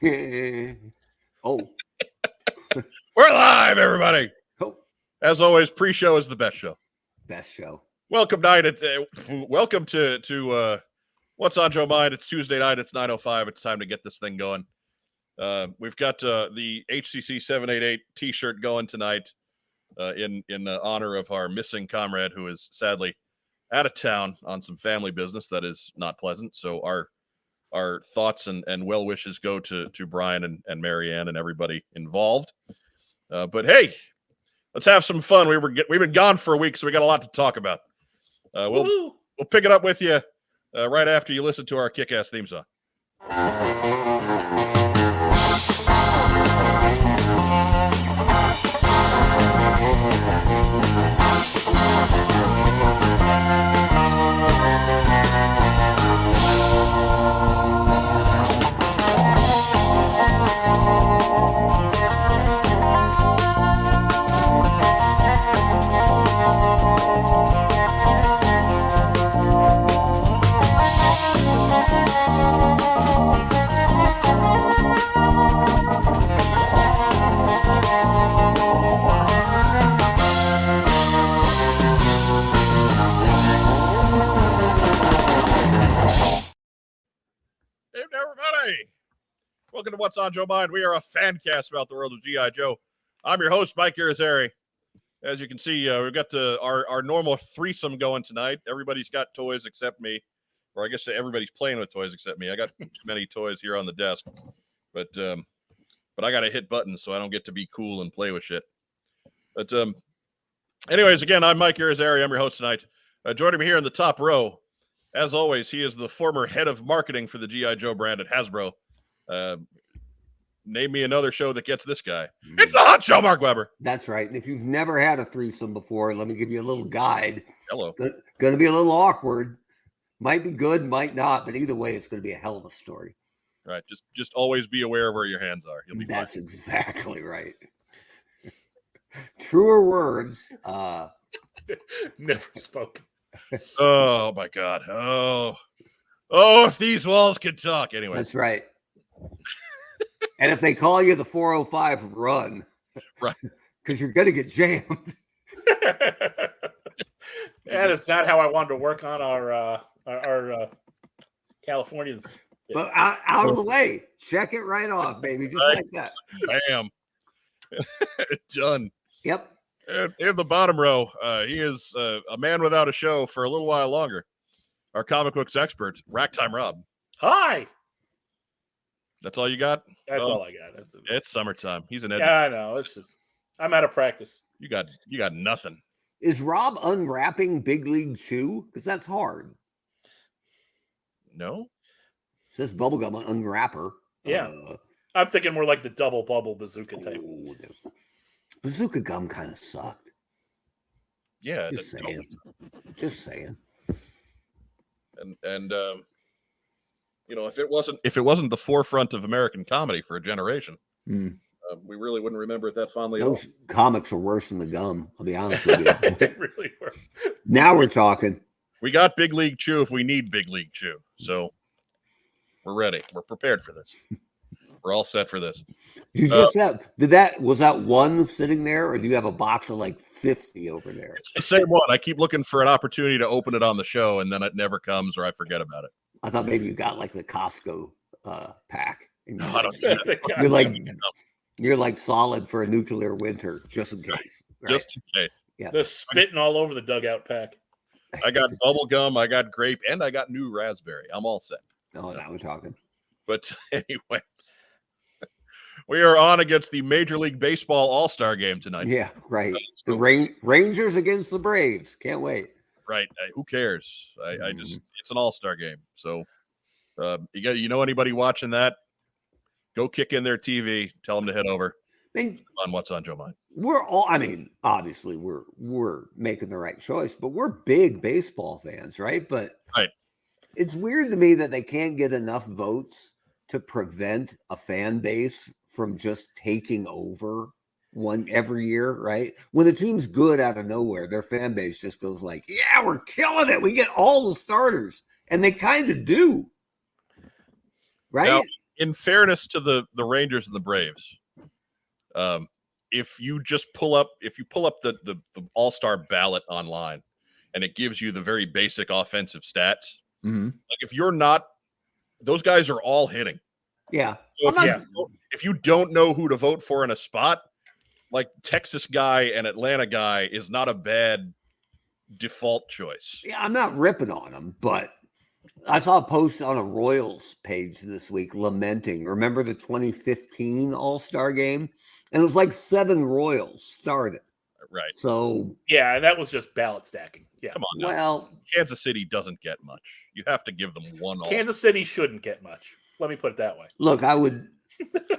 Oh. We're live, everybody. Oh. As always, pre-show is the best show. Best show. Welcome to What's on Joe Mind. It's Tuesday night. It's 9:05. It's time to get this thing going. We've got the HCC 788 T-shirt going tonight in honor of our missing comrade who is sadly out of town on some family business that is not pleasant. So our thoughts and well wishes go to Brian and Marianne and everybody involved. But hey, let's have some fun. We've been gone for a week, so we got a lot to talk about. We'll pick it up with you right after you listen to our kick-ass theme song. Everybody, welcome to What's on Joe Mind. We are a fan cast about the world of GI Joe. I'm your host, Mike Irizarry. As you can see, we've got our normal threesome going tonight. Everybody's got toys except me, or I guess everybody's playing with toys except me. I got too many toys here on the desk, but I got to hit buttons so I don't get to be cool and play with shit. But anyways, again, I'm Mike Irizarry. I'm your host tonight. Joining me here in the top row, as always, he is the former head of marketing for the GI Joe brand at Hasbro. Name me another show that gets this guy. It's the Hot Show, Mark Weber. That's right. And if you've never had a threesome before, let me give you a little guide. Hello. Going to be a little awkward. Might be good, might not, but either way, it's going to be a hell of a story. Right. Just always be aware of where your hands are. You'll be That's fine. Exactly right. Truer words. Never spoken. Oh my God. Oh, if these walls could talk. Anyway. That's right. And if they call you the 405, run. Right. Because you're going to get jammed. That is not how I wanted to work on our Californians. But out of the way. Check it right off, baby. Just right. Like that. Bam. Done. Yep. And in the bottom row, he is a man without a show for a little while longer. Our comic books expert, Racktime Rob. Hi. That's all you got? That's all I got. It's summertime. He's an educator. Yeah, I know. It's just I'm out of practice. You got nothing. Is Rob unwrapping Big League Chew? Because that's hard. No. It says bubblegum unwrapper. Yeah. I'm thinking more like the double bubble bazooka type. No. Bazooka gum kind of sucked. Yeah. Just saying. And you know, if it wasn't the forefront of American comedy for a generation, we really wouldn't remember it that fondly. Those comics are worse than the gum. I'll be honest with you. They really were. Now we're talking. We got Big League Chew if we need Big League Chew. So we're ready. We're prepared for this. We're all set for this. You just have was that one sitting there, or do you have a box of like 50 over there? It's the same one. I keep looking for an opportunity to open it on the show, and then it never comes, or I forget about it. I thought maybe you got like the Costco pack. No, I don't. You're like solid for a nuclear winter, just in case. Right? Just in case. Yeah. They're spitting all over the dugout pack. I got bubble gum, I got grape, and I got new raspberry. I'm all set. Oh, now we're talking. But anyways, we are on against the Major League Baseball All-Star game tonight. Yeah, right. The Rangers against the Braves. Can't wait. Right. Who cares? I just, it's an all-star game. So you know anybody watching that, go kick in their TV, tell them to head over on What's on Joe Mind. We're all, I mean, obviously we're making the right choice, but we're big baseball fans, right? But right. It's weird to me that they can't get enough votes to prevent a fan base from just taking over one every year, right? When the team's good out of nowhere, their fan base just goes like, yeah, we're killing it. We get all the starters. And they kind of do. Right? Now, in fairness to the Rangers and the Braves, if you pull up the All-Star ballot online, and it gives you the very basic offensive stats, like if you're not, those guys are all hitting. Yeah. So if you don't know who to vote for in a spot, like Texas guy and Atlanta guy is not a bad default choice. Yeah, I'm not ripping on them, but I saw a post on a Royals page this week lamenting. Remember the 2015 All-Star game? And it was like 7 Royals started. Right. So yeah, that was just ballot stacking. Yeah. Come on. Now. Well, Kansas City doesn't get much. You have to give them one. Kansas City shouldn't get much. Let me put it that way. Look, I would.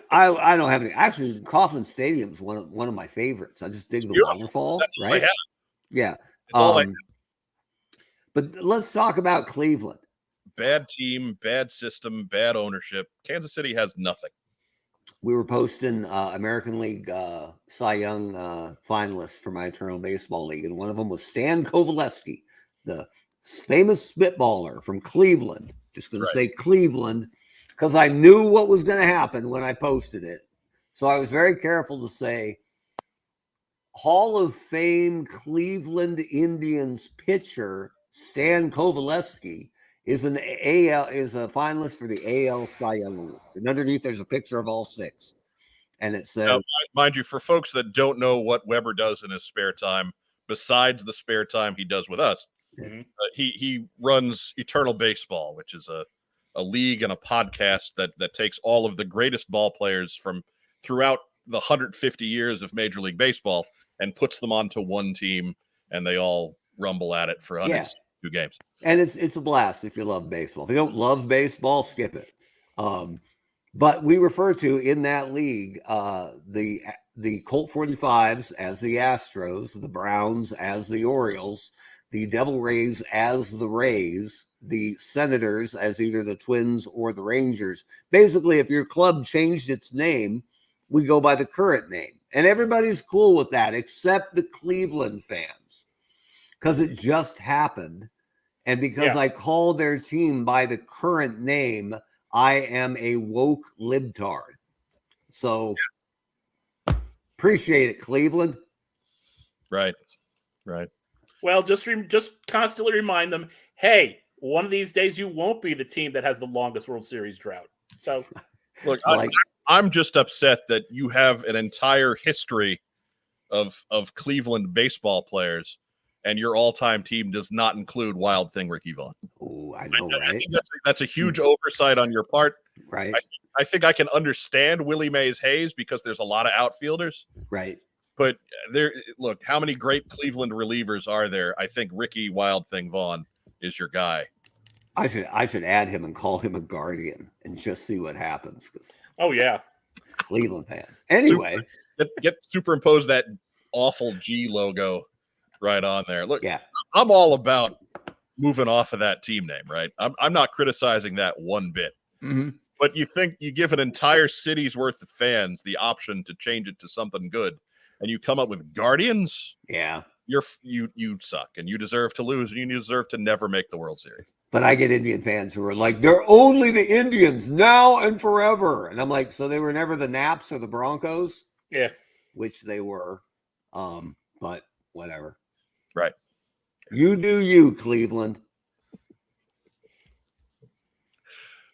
I don't have any. Actually, Kauffman Stadium's one of my favorites. I just dig the waterfall. Right? Yeah. But let's talk about Cleveland. Bad team, bad system, bad ownership. Kansas City has nothing. We were posting American League Cy Young finalists for my Eternal Baseball League, and one of them was Stan Kovaleski, the famous spitballer from Cleveland. Just going to say Cleveland, because I knew what was going to happen when I posted it. So I was very careful to say Hall of Fame Cleveland Indians pitcher Stan Kovaleski is a finalist for the AL Cy Young Award. And underneath there's a picture of all 6. And it says, now, mind you, for folks that don't know what Weber does in his spare time, besides the spare time he does with us, he runs Eternal Baseball, which is a league and a podcast that takes all of the greatest ball players from throughout the 150 years of Major League Baseball and puts them onto one team, and they all rumble at it for 102 games. And it's a blast if you love baseball. If you don't love baseball, skip it. But we refer to in that league the Colt 45s as the Astros, the Browns as the Orioles, the Devil Rays as the Rays, the Senators as either the Twins or the Rangers. Basically, if your club changed its name, we go by the current name. And everybody's cool with that except the Cleveland fans, because it just happened. And because I call their team by the current name, I am a woke libtard. So appreciate it, Cleveland. Right. Well, just constantly remind them, hey, one of these days you won't be the team that has the longest World Series drought. So, look, I'm just upset that you have an entire history of Cleveland baseball players, and your all-time team does not include Wild Thing Ricky Vaughn. Oh, I know, right? I think that's a huge oversight on your part. Right. I think I can understand Willie Mays Hayes because there's a lot of outfielders. Right. But look, how many great Cleveland relievers are there? I think Ricky Wild Thing Vaughn is your guy. I should add him and call him a guardian and just see what happens. Oh yeah, Cleveland fan. Anyway, get superimpose that awful G logo right on there. Look, yeah, I'm all about moving off of that team name, right? I'm not criticizing that one bit. Mm-hmm. But you think you give an entire city's worth of fans the option to change it to something good, and you come up with Guardians? Yeah. You suck, and you deserve to lose, and you deserve to never make the World Series. But I get Indian fans who are like, they're only the Indians now and forever. And I'm like, so they were never the Naps or the Broncos? Yeah. Which they were. But whatever. Right. You do you, Cleveland.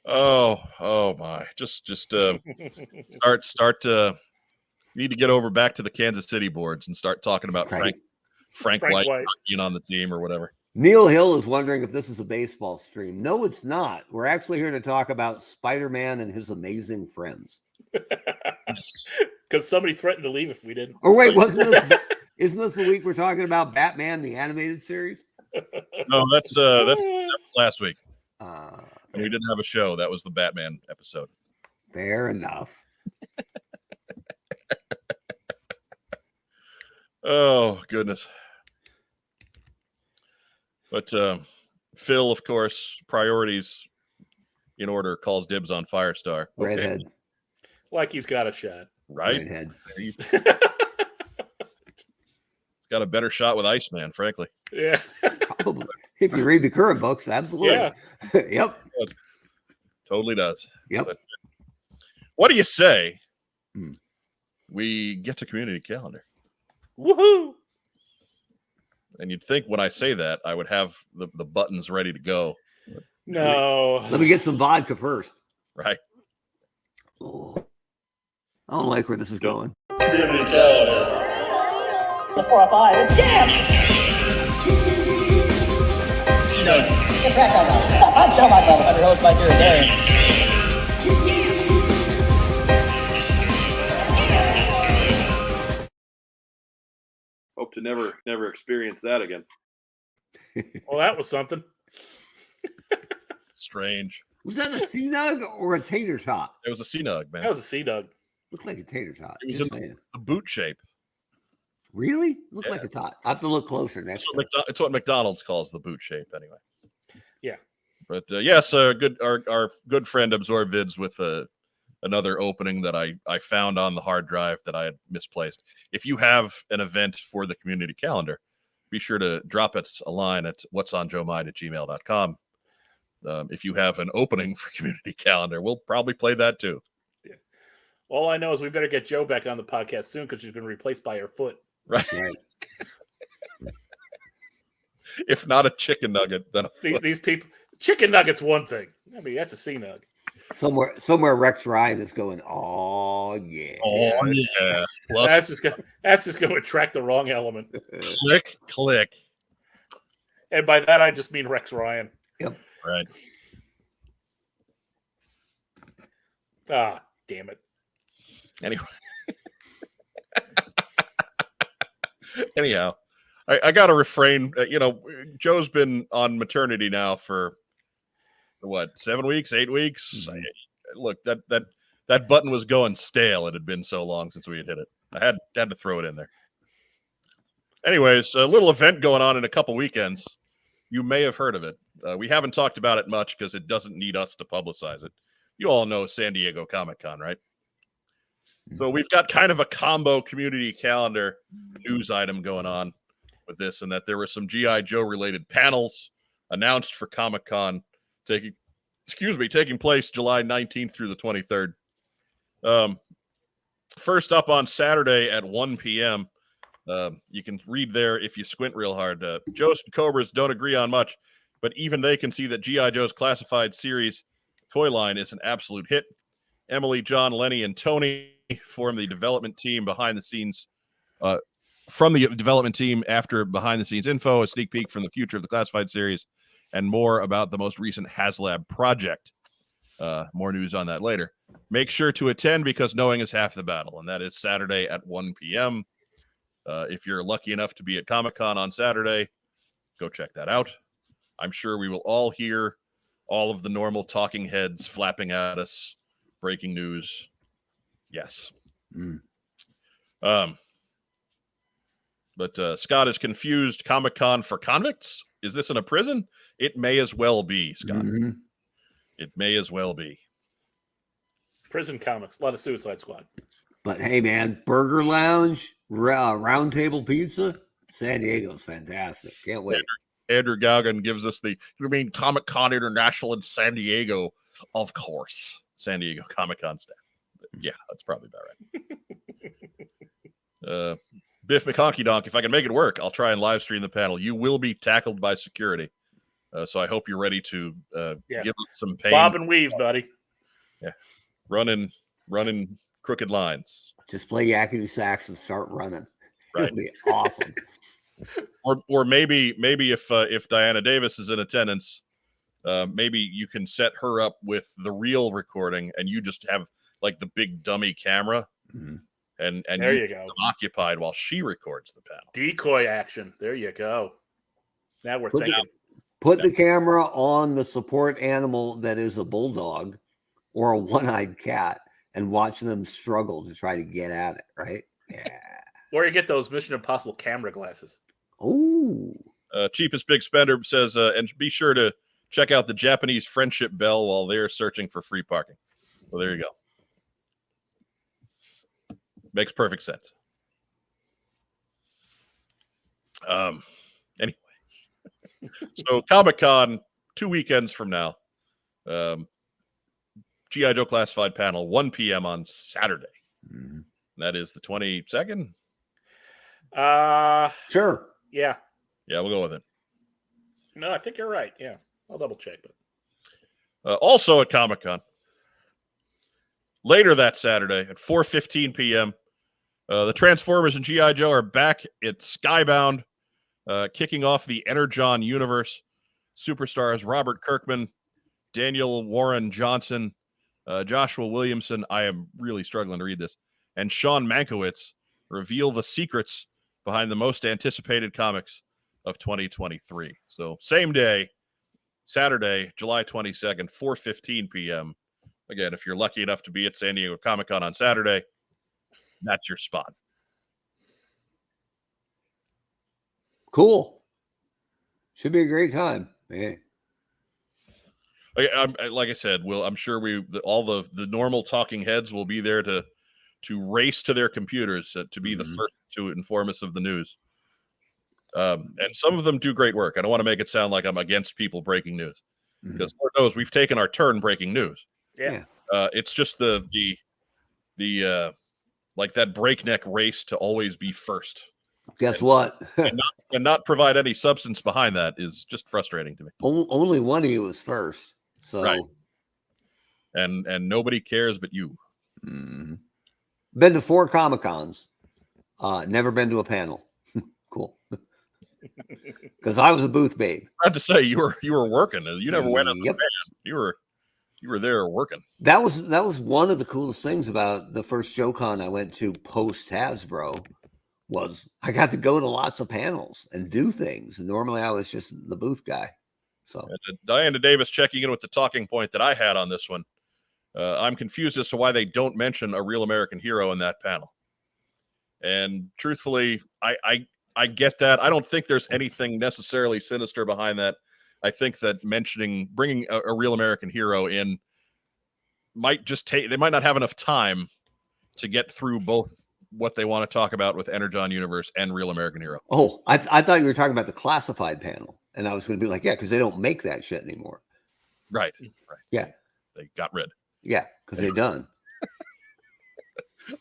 Oh my. Just start you need to get over back to the Kansas City boards and start talking about Frank White being on the team or whatever. Neil Hill is wondering if this is a baseball stream. No, it's not. We're actually here to talk about Spider-Man and his amazing friends. Because somebody threatened to leave if we didn't. Oh, wait, isn't this the week we're talking about Batman, the animated series? No, that was last week. And we didn't have a show. That was the Batman episode. Fair enough. Oh, goodness. But Phil, of course, priorities in order, calls dibs on Firestar. Okay. Redhead. Like he's got a shot. Right? Redhead. He's got a better shot with Iceman, frankly. Yeah. Probably. If you read the current books, absolutely. Yeah. Yep. Totally does. Yep. But What do you say? Hmm. We get to community calendar. Woohoo! And you'd think when I say that, I would have the buttons ready to go. No. Let me get some vodka first. Right. Oh, I don't like where this is going. Community calendar. The 4 or 5. Jam! She knows. It's Rex on that. I'm Joe ComicCon. I'm your host, my dear Aaron. Hope to never experience that again. Well, that was something. Strange. Was that a sea nug or a tater tot? It was a C-Nug, man. That was a sea dog. Looked like a tater tot. It was Just in saying. the boot shape. Really? Looked like a tot. I have to look closer next time. It's what McDonald's calls the boot shape, anyway. Yeah. But yes, our good friend Absorb Vids with another opening that I found on the hard drive that I had misplaced. If you have an event for the community calendar, be sure to drop us a line at whatsonjoemind@gmail.com. If you have an opening for community calendar, we'll probably play that too. Yeah. All I know is we better get Joe back on the podcast soon because she's been replaced by her foot. Right. Right. If not a chicken nugget, then These people, chicken nuggets, one thing. I mean, that's a sea nug. Somewhere Rex Ryan is going, oh yeah. oh yeah. Look, That's just gonna attract the wrong element. click. And by that I just mean Rex Ryan. Yep. Right. Ah, damn it. Anyway. Anyhow, I got to refrain. Joe's been on maternity now for what, 7 weeks, 8 weeks. Mhm. Look, that button was going stale. It had been so long since we had hit it. I had to throw it in there. Anyways, a little event going on in a couple weekends. You may have heard of it. We haven't talked about it much because it doesn't need us to publicize it. You all know San Diego Comic-Con, right? So we've got kind of a combo community calendar news item going on with this, and that there were some GI Joe related panels announced for Comic-Con taking place July 19th through the 23rd. First up on Saturday at 1 p.m. You can read there if you squint real hard. Joe's and Cobras don't agree on much, but even they can see that GI Joe's classified series toy line is an absolute hit. Emily, John, Lenny, and Tony form the development team behind the scenes. From the development team after behind the scenes info, a sneak peek from the future of the classified series, and more about the most recent HasLab project. More news on that later. Make sure to attend because knowing is half the battle, and that is Saturday at 1 p.m. If you're lucky enough to be at Comic-Con on Saturday, go check that out. I'm sure we will all hear all of the normal talking heads flapping at us, breaking news. Yes. But Scott is confused. Comic-Con for convicts? Is this in a prison? It may as well be, Scott. Mm-hmm. It may as well be. Prison comics, a lot of Suicide Squad. But hey, man, Burger Lounge, Round Table Pizza, San Diego's fantastic. Can't wait. Andrew Gauguin gives us you mean Comic-Con International in San Diego? Of course. San Diego Comic-Con staff. Yeah, that's probably about right. Biff McHonky Donk, if I can make it work, I'll try and live stream the panel. You will be tackled by security. So I hope you're ready to give us some pain. Bob and weave, buddy. Yeah. Running crooked lines. Just play yakety sax and start running. Right. It'll be awesome. Or maybe if Diana Davis is in attendance, maybe you can set her up with the real recording and you just have like the big dummy camera. Mm-hmm. And there you go. Them occupied while she records the panel. Decoy action. There you go. Now we're thinking. Put the camera on the support animal that is a bulldog or a one-eyed cat and watch them struggle to try to get at it, right? Yeah. Or you get those Mission Impossible camera glasses. Oh. Cheapest Big Spender says, and be sure to check out the Japanese Friendship Bell while they're searching for free parking. Well, there you go. Makes perfect sense. Anyways, so Comic-Con 2 weekends from now. GI Joe Classified panel, 1 p.m. on Saturday. Mhm. That is the 22nd. Sure. Yeah. Yeah, we'll go with it. No, I think you're right. Yeah. I'll double check. But Also at Comic-Con, later that Saturday at 4:15 p.m., the Transformers and GI Joe are back at Skybound, kicking off the Energon universe. Superstars Robert Kirkman, Daniel Warren Johnson, Joshua Williamson, I am really struggling to read this, and Sean Mankiewicz reveal the secrets behind the most anticipated comics of 2023. So same day, Saturday, July 22nd, 4:15 p.m. Again, if you're lucky enough to be at San Diego Comic-Con on Saturday, that's your spot. Cool. Should be a great time. Yeah. Like I said, I'm sure all the normal talking heads will be there to race to their computers to be the first to inform us of the news. And some of them do great work. I don't want to make it sound like I'm against people breaking news, because Lord knows we've taken our turn breaking news. yeah. It's just the like that breakneck race to always be first. Guess what? and not provide any substance behind that is just frustrating to me. Only one of you was first. So, right. And nobody cares but you. Been to 4 Comic-Cons. Never been to a panel. Cool. Because I was a booth babe. I have to say you were working. You never went as a Yep. fan. You were there working. That was one of the coolest things about the first JoeCon I went to post Hasbro, was I got to go to lots of panels and do things. And normally I was just the booth guy. So Diana Davis checking in with the talking point that I had on this one. I'm confused as to why they don't mention a real American hero in that panel. And truthfully, I get that. I don't think there's anything necessarily sinister behind that. I think that bringing a real American hero in might just they might not have enough time to get through both what they want to talk about with Energon Universe and Real American Hero. Oh, I thought you were talking about the classified panel. And I was going to be like, yeah, because they don't make that shit anymore. Right. Yeah. They got rid. Yeah, because they're done.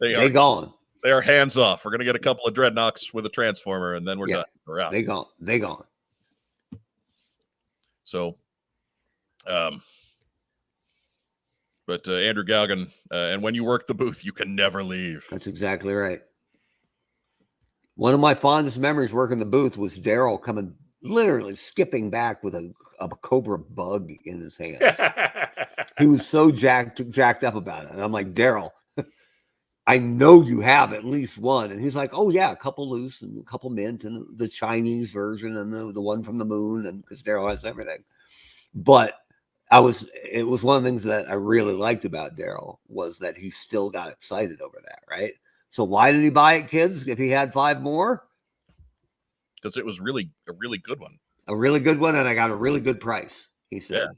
They gone. They are hands off. We're going to get a couple of Dreadnoks with a Transformer, and then we're done. We're out. They gone. They gone. So, but Andrew Galgan, and when you work the booth, you can never leave. That's exactly right. One of my fondest memories working the booth was Daryl coming, literally skipping back with a cobra bug in his hands. He was so jacked up about it. And I'm like, Daryl, I know you have at least one. And he's like, oh yeah, a couple loose and a couple mint and the Chinese version and the one from the moon. And because Daryl has everything. But it was one of the things that I really liked about Daryl, was that he still got excited over that, right? So why did he buy it, kids, if he had 5 more? Because it was really a really good one. A really good one, and I got a really good price, he said. Yeah.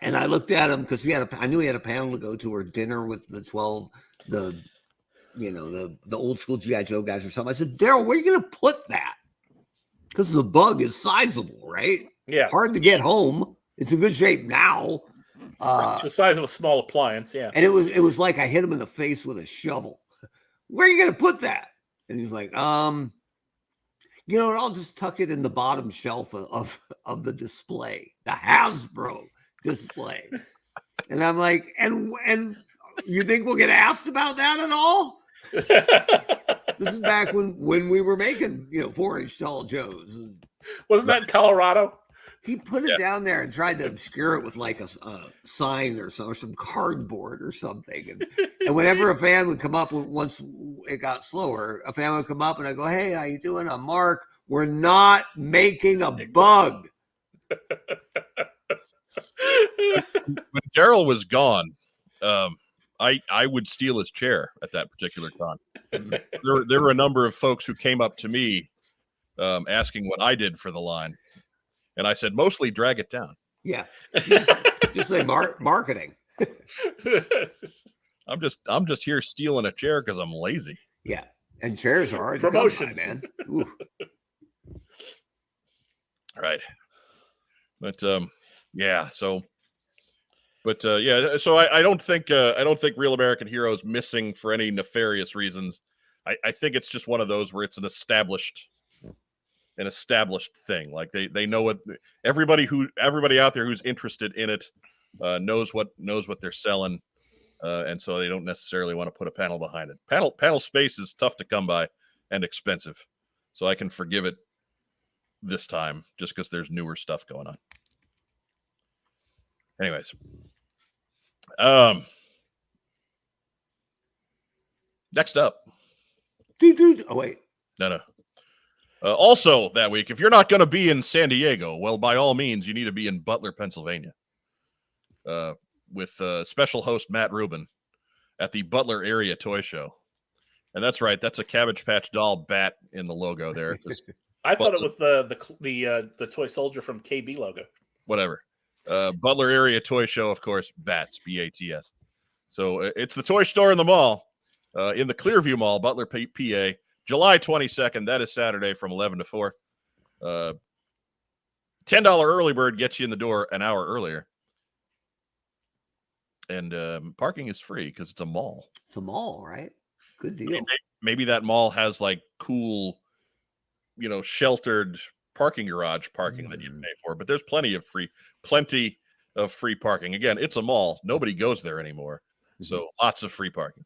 And I looked at him because I knew he had a panel to go to, or dinner with the 12, the old school GI Joe guys or something. I said, Daryl, where are you going to put that? Because the bug is sizable, right? Yeah. Hard to get home. It's in good shape now. It's the size of a small appliance, yeah. And it was like I hit him in the face with a shovel. Where are you going to put that? And he's like, I'll just tuck it in the bottom shelf of the display, the Hasbro display. And I'm like, and you think we'll get asked about that at all? This is back when we were making 4-inch tall Joes. Wasn't that in Colorado? He put it down there and tried to obscure it with like a sign or some cardboard or something. And whenever a fan would come up, once it got slower, a fan would come up and I go, hey, how you doing? I'm Mark. We're not making a bug. When Daryl was gone, I would steal his chair at that particular con. There were a number of folks who came up to me asking what I did for the line. And I said, mostly drag it down. Yeah. Just say marketing. I'm just here stealing a chair because I'm lazy. Yeah. And chairs are hard promotion, to come by, man. Ooh. Right. But yeah, so But yeah, so I don't think Real American Hero is missing for any nefarious reasons. I think it's just one of those where it's an established thing. Like they know what everybody out there who's interested in it knows what they're selling, and so they don't necessarily want to put a panel behind it. Panel space is tough to come by and expensive, so I can forgive it this time just because there's newer stuff going on. Anyways, next up. Oh wait, No. Also that week, if you're not going to be in San Diego, well, by all means, you need to be in Butler, Pennsylvania, with special host Matt Rubin at the Butler Area Toy Show. And that's right, that's a Cabbage Patch Doll bat in the logo there. I thought it was the toy soldier from KB logo. Whatever. Butler Area Toy Show, of course, BATS, BATS. So it's the toy store in the mall, in the Clearview Mall, Butler, PA, July 22nd. That is Saturday from 11 to 4. $10 early bird gets you in the door an hour earlier. And parking is free because it's a mall. It's a mall, right? Good deal. Maybe that mall has like cool, sheltered parking garage parking that you pay for, but there's plenty of free parking. Again, it's a mall. Nobody goes there anymore. So lots of free parking.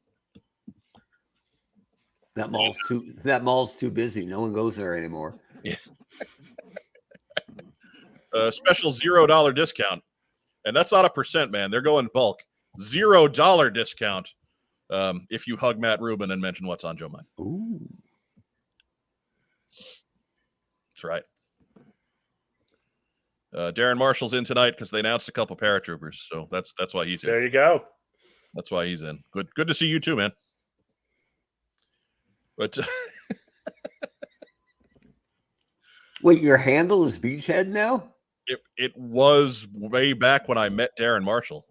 That mall's too busy. No one goes there anymore. Yeah. Special $0 discount. And that's not a percent, man. They're going bulk. $0 discount if you hug Matt Rubin and mention what's on Joe Mind. Ooh. That's right. Darren Marshall's in tonight because they announced a couple paratroopers, so that's why he's in. There you go. That's why he's in. Good to see you too, man. But wait, your handle is Beachhead now? It was way back when I met Darren Marshall.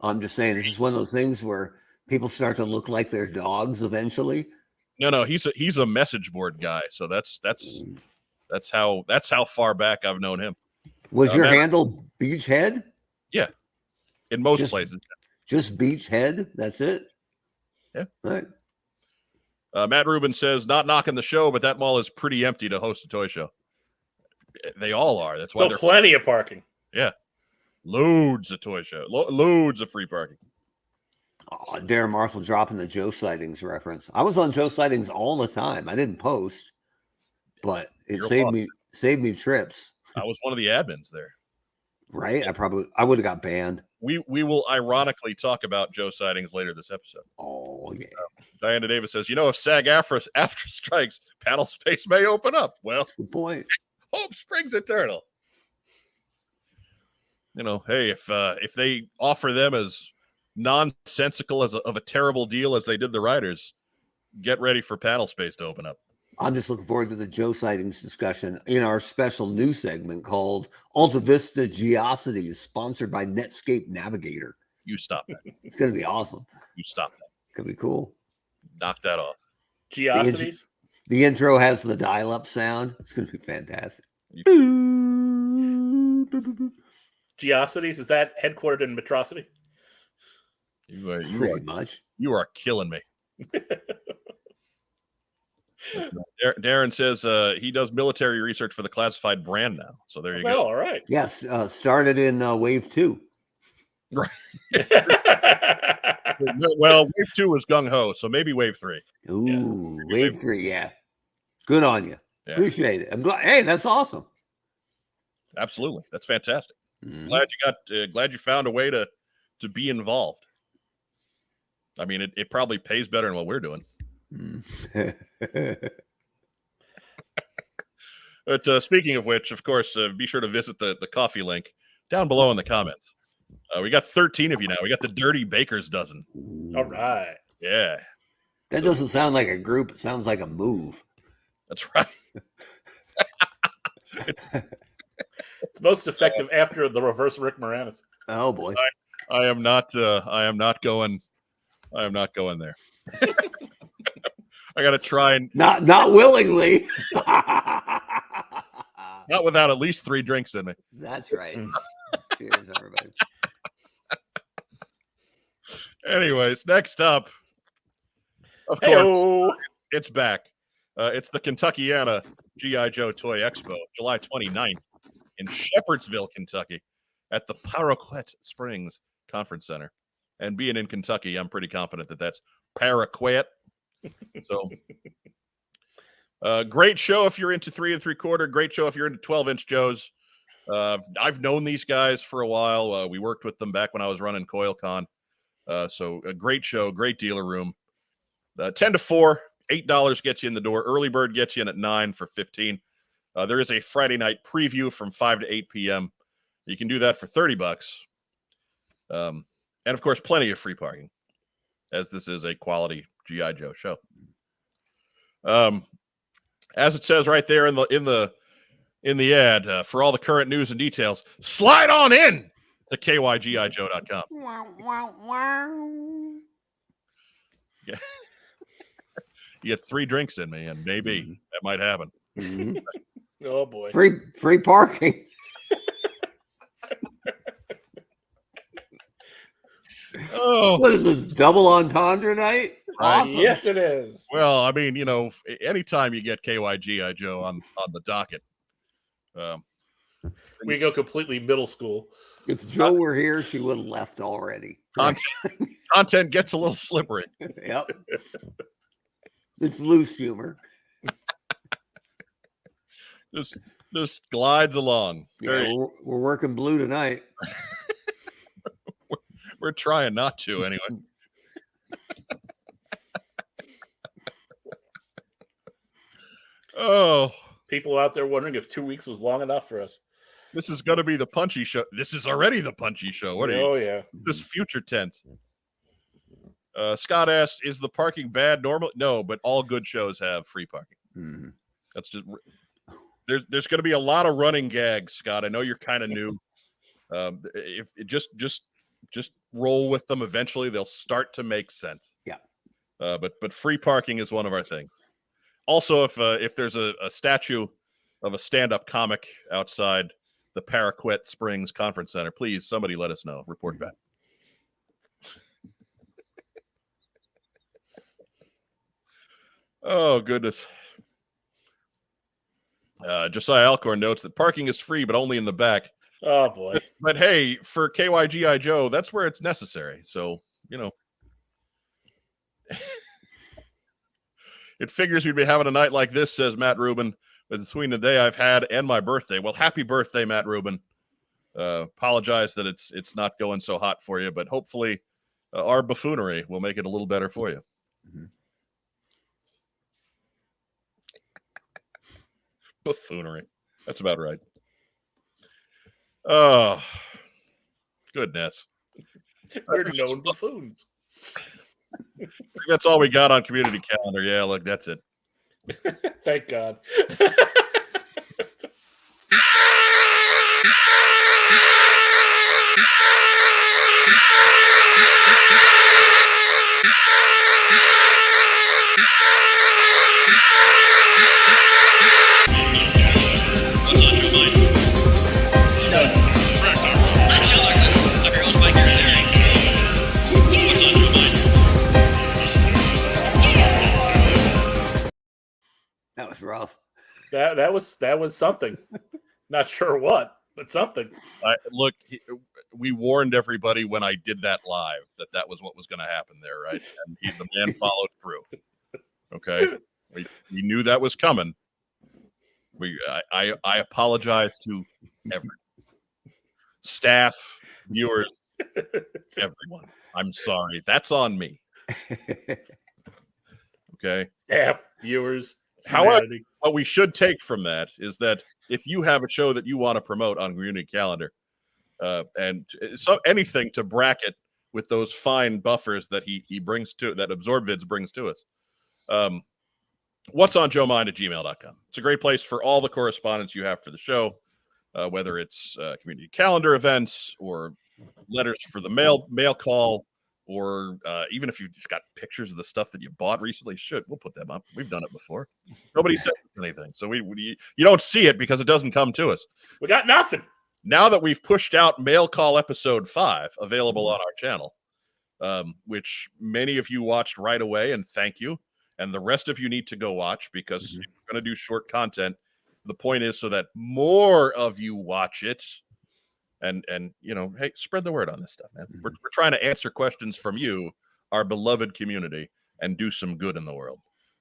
I'm just saying, it's just one of those things where people start to look like their dogs eventually. No, he's a message board guy, so that's how far back I've known him. Was your handle Beachhead? Yeah, in most places. Just Beachhead. That's it. Yeah. All right. Matt Rubin says, not knocking the show, but that mall is pretty empty to host a toy show. They all are. That's why there's plenty of parking. Yeah. Loads of toy show. Loads of free parking. Oh, Darren Marshall dropping the Joe Sightings reference. I was on Joe Sightings all the time. I didn't post, but it saved me trips. I was one of the admins there. Right? I would have got banned. We will ironically talk about Joe Sightings later this episode. Oh, yeah. Diana Davis says, if SAG-AFTRA strikes, panel space may open up. Well, good point. Hope springs eternal. Hey, if they offer them as nonsensical of a terrible deal as they did the writers, get ready for panel space to open up. I'm just looking forward to the Joe Sightings discussion in our special news segment called Alta Vista Geocities, sponsored by Netscape Navigator. You stop that. It's going to be awesome. You stop that. It's going to be cool. Knock that off. Geocities? The intro has the dial-up sound. It's going to be fantastic. Geocities, is that headquartered in Metrocity? You are killing me. Darren says he does military research for the classified brand now. So there you go. All right. Yes, started in Wave 2. Right. Well, Wave 2 was gung-ho, so maybe Wave 3. Ooh, yeah. Wave 3, yeah. Good on you. Yeah. Appreciate it. I'm glad. Hey, that's awesome. Absolutely. That's fantastic. Glad you found a way to be involved. I mean, it probably pays better than what we're doing. But speaking of which, of course, be sure to visit the coffee link down below in the comments. We got 13 of you now. We got the Dirty Baker's Dozen. All right. Yeah. That doesn't sound like a group. It sounds like a move. That's right. It's most effective after the reverse Rick Moranis. Oh boy. I am not going there. I got to try and not willingly. Not without at least 3 drinks in me. That's right. Cheers, everybody. Anyways, next up, of course, Hey-o. it's back. It's the Kentuckiana GI Joe Toy Expo, July 29th in Shepherdsville, Kentucky, at the Paraquet Springs Conference Center. And being in Kentucky, I'm pretty confident that that's Paraquet. So, great show if you're into 3 3/4. Great show if you're into 12-inch Joes. I've known these guys for a while. We worked with them back when I was running CoilCon. So a great show, great dealer room. 10 to 4, $8 gets you in the door. Early bird gets you in at 9 for 15. There is a Friday night preview from 5 to 8 p.m. You can do that for $30. And of course, plenty of free parking, as this is a quality GI Joe show. As it says right there in the ad, for all the current news and details, slide on in to kygijoe.com. Yeah. You get 3 drinks in me, and maybe that might happen. Oh boy. Free parking. Oh, What is this, double entendre night? Awesome. Yes, it is. well, I mean, anytime you get KYGI Joe on the docket, We go completely middle school. If Joe were here, she would have left already. content gets a little slippery. Yep. It's loose humor. Just glides along. Yeah, we're working blue tonight. We're trying not to, anyway. Oh, People out there wondering if 2 weeks was long enough for us. this is going to be the punchy show. This is already the punchy show. What are you? Oh yeah. This future tense. Scott asks, is the parking bad normally? No, but all good shows have free parking. Mm-hmm. That's just there's going to be a lot of running gags, Scott. I know you're kind of new. If it just roll with them. Eventually, they'll start to make sense. Yeah. But free parking is one of our things. Also, if there's a statue of a stand-up comic outside the Paraquet Springs Conference Center, please somebody let us know. Report back. Oh, goodness. Josiah Alcorn notes that parking is free, but only in the back. Oh boy. But hey, for KYGI Joe, that's where it's necessary. So, it figures we'd be having a night like this, says Matt Rubin, between the day I've had and my birthday. Well, happy birthday, Matt Rubin. Apologize that it's not going so hot for you, but hopefully our buffoonery will make it a little better for you. Mm-hmm. Buffoonery. That's about right. Oh, goodness. We're known buffoons. That's all we got on community calendar. Yeah, look, that's it. Thank God. That was rough. That was something. Not sure what, but something. Look, we warned everybody when I did that live that was what was going to happen there, right? And the man followed through. Okay, we knew that was coming. I apologize to everyone, staff, viewers, everyone. I'm sorry. That's on me. Okay, Staff, viewers. However, humanity. what we should take from that is that if you have a show that you want to promote on community calendar, and anything to bracket with those fine buffers that he brings to that AbsorbVids brings to us, what's on joemind@gmail.com. It's a great place for all the correspondence you have for the show, whether it's community calendar events or letters for the mail call, or even if you've just got pictures of the stuff that you bought recently, we'll put them up. We've done it before. Nobody said anything. So you don't see it because it doesn't come to us. We got nothing. Now that we've pushed out Mail Call episode 5, available on our channel, which many of you watched right away, and thank you. And the rest of you need to go watch, because we're going to do short content. The point is so that more of you watch it, and hey, spread the word on this stuff, man. We're trying to answer questions from you, our beloved community, and do some good in the world.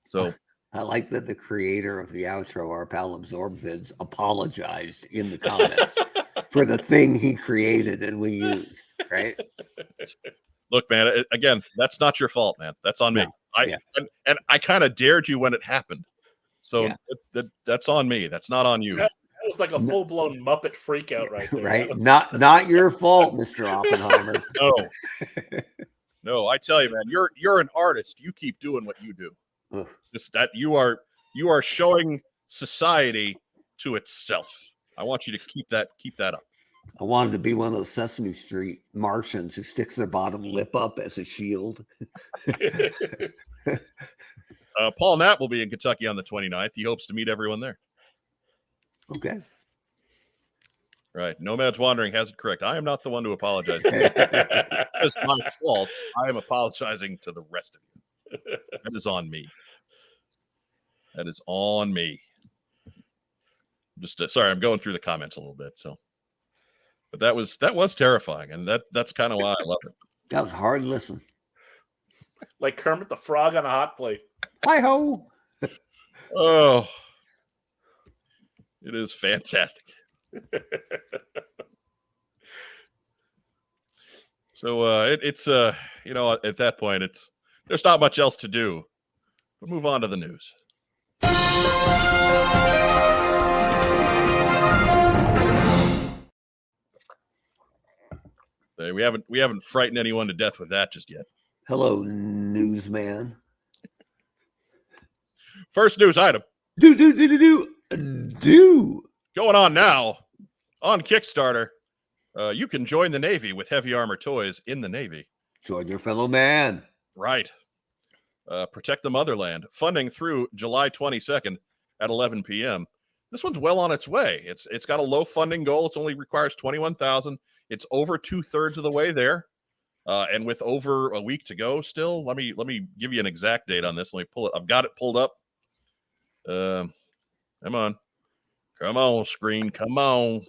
So I like that the creator of the outro, our pal AbsorbVids, apologized in the comments for the thing he created and we used, right? Look, man, again, that's not your fault, man. That's on me. And I kind of dared you when it happened. So that's on me. That's not on you. That was like a full-blown Muppet freakout right there. Right? Not your fault, Mr. Oppenheimer. No, I tell you, man, you're an artist. You keep doing what you do. Just that you are showing society to itself. I want you to keep that up. I wanted to be one of those Sesame Street Martians who sticks their bottom lip up as a shield. Paul Knapp will be in Kentucky on the 29th. He hopes to meet everyone there. Okay. Right. Nomad's Wandering has it correct. I am not the one to apologize. It's my fault. I am apologizing to the rest of you. That is on me. That is on me. Just sorry, I'm going through the comments a little bit. But that was terrifying, and that's kind of why I love it. That was hard to listen. Like Kermit the Frog on a hot plate. Hi-ho. Oh, it is fantastic. So it's at that point there's not much else to do. We'll move on to the news. We haven't frightened anyone to death with that just yet. Hello, newsman. First news item. Do. Going on now on Kickstarter. You can join the Navy with heavy armor toys in the Navy. Join your fellow man. Right. Protect the motherland. Funding through July 22nd at 11 p.m. This one's well on its way. It's got a low funding goal. It only requires $21,000. It's over 2/3 of the way there. And with over a week to go still, let me give you an exact date on this. Let me pull it. I've got it pulled up. Come on, screen. Come on.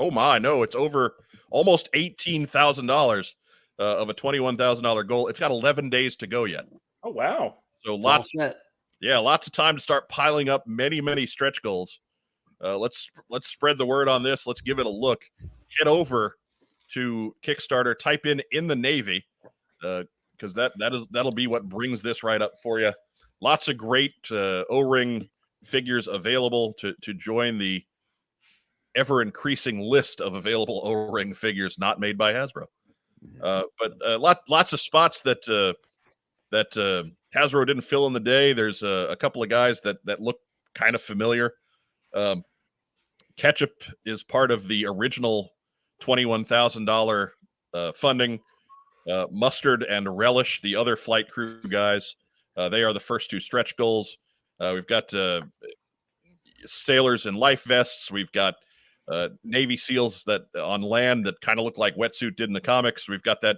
Oh my, no, it's over almost $18,000 of a $21,000 goal. It's got 11 days to go yet. Oh wow. So lots of time to start piling up many stretch goals. Let's spread the word on this. Let's give it a look. Head over to Kickstarter, type in the Navy, because that'll be what brings this right up for you. Lots of great O-ring figures available to join the ever increasing list of available O-ring figures not made by Hasbro. But lots of spots that Hasbro didn't fill in the day. There's a couple of guys that look kind of familiar. Ketchup is part of the original $21,000 funding. Mustard and Relish, the other flight crew guys, they are the first two stretch goals. We've got sailors in life vests. We've got Navy SEALs that on land that kind of look like Wetsuit did in the comics. We've got a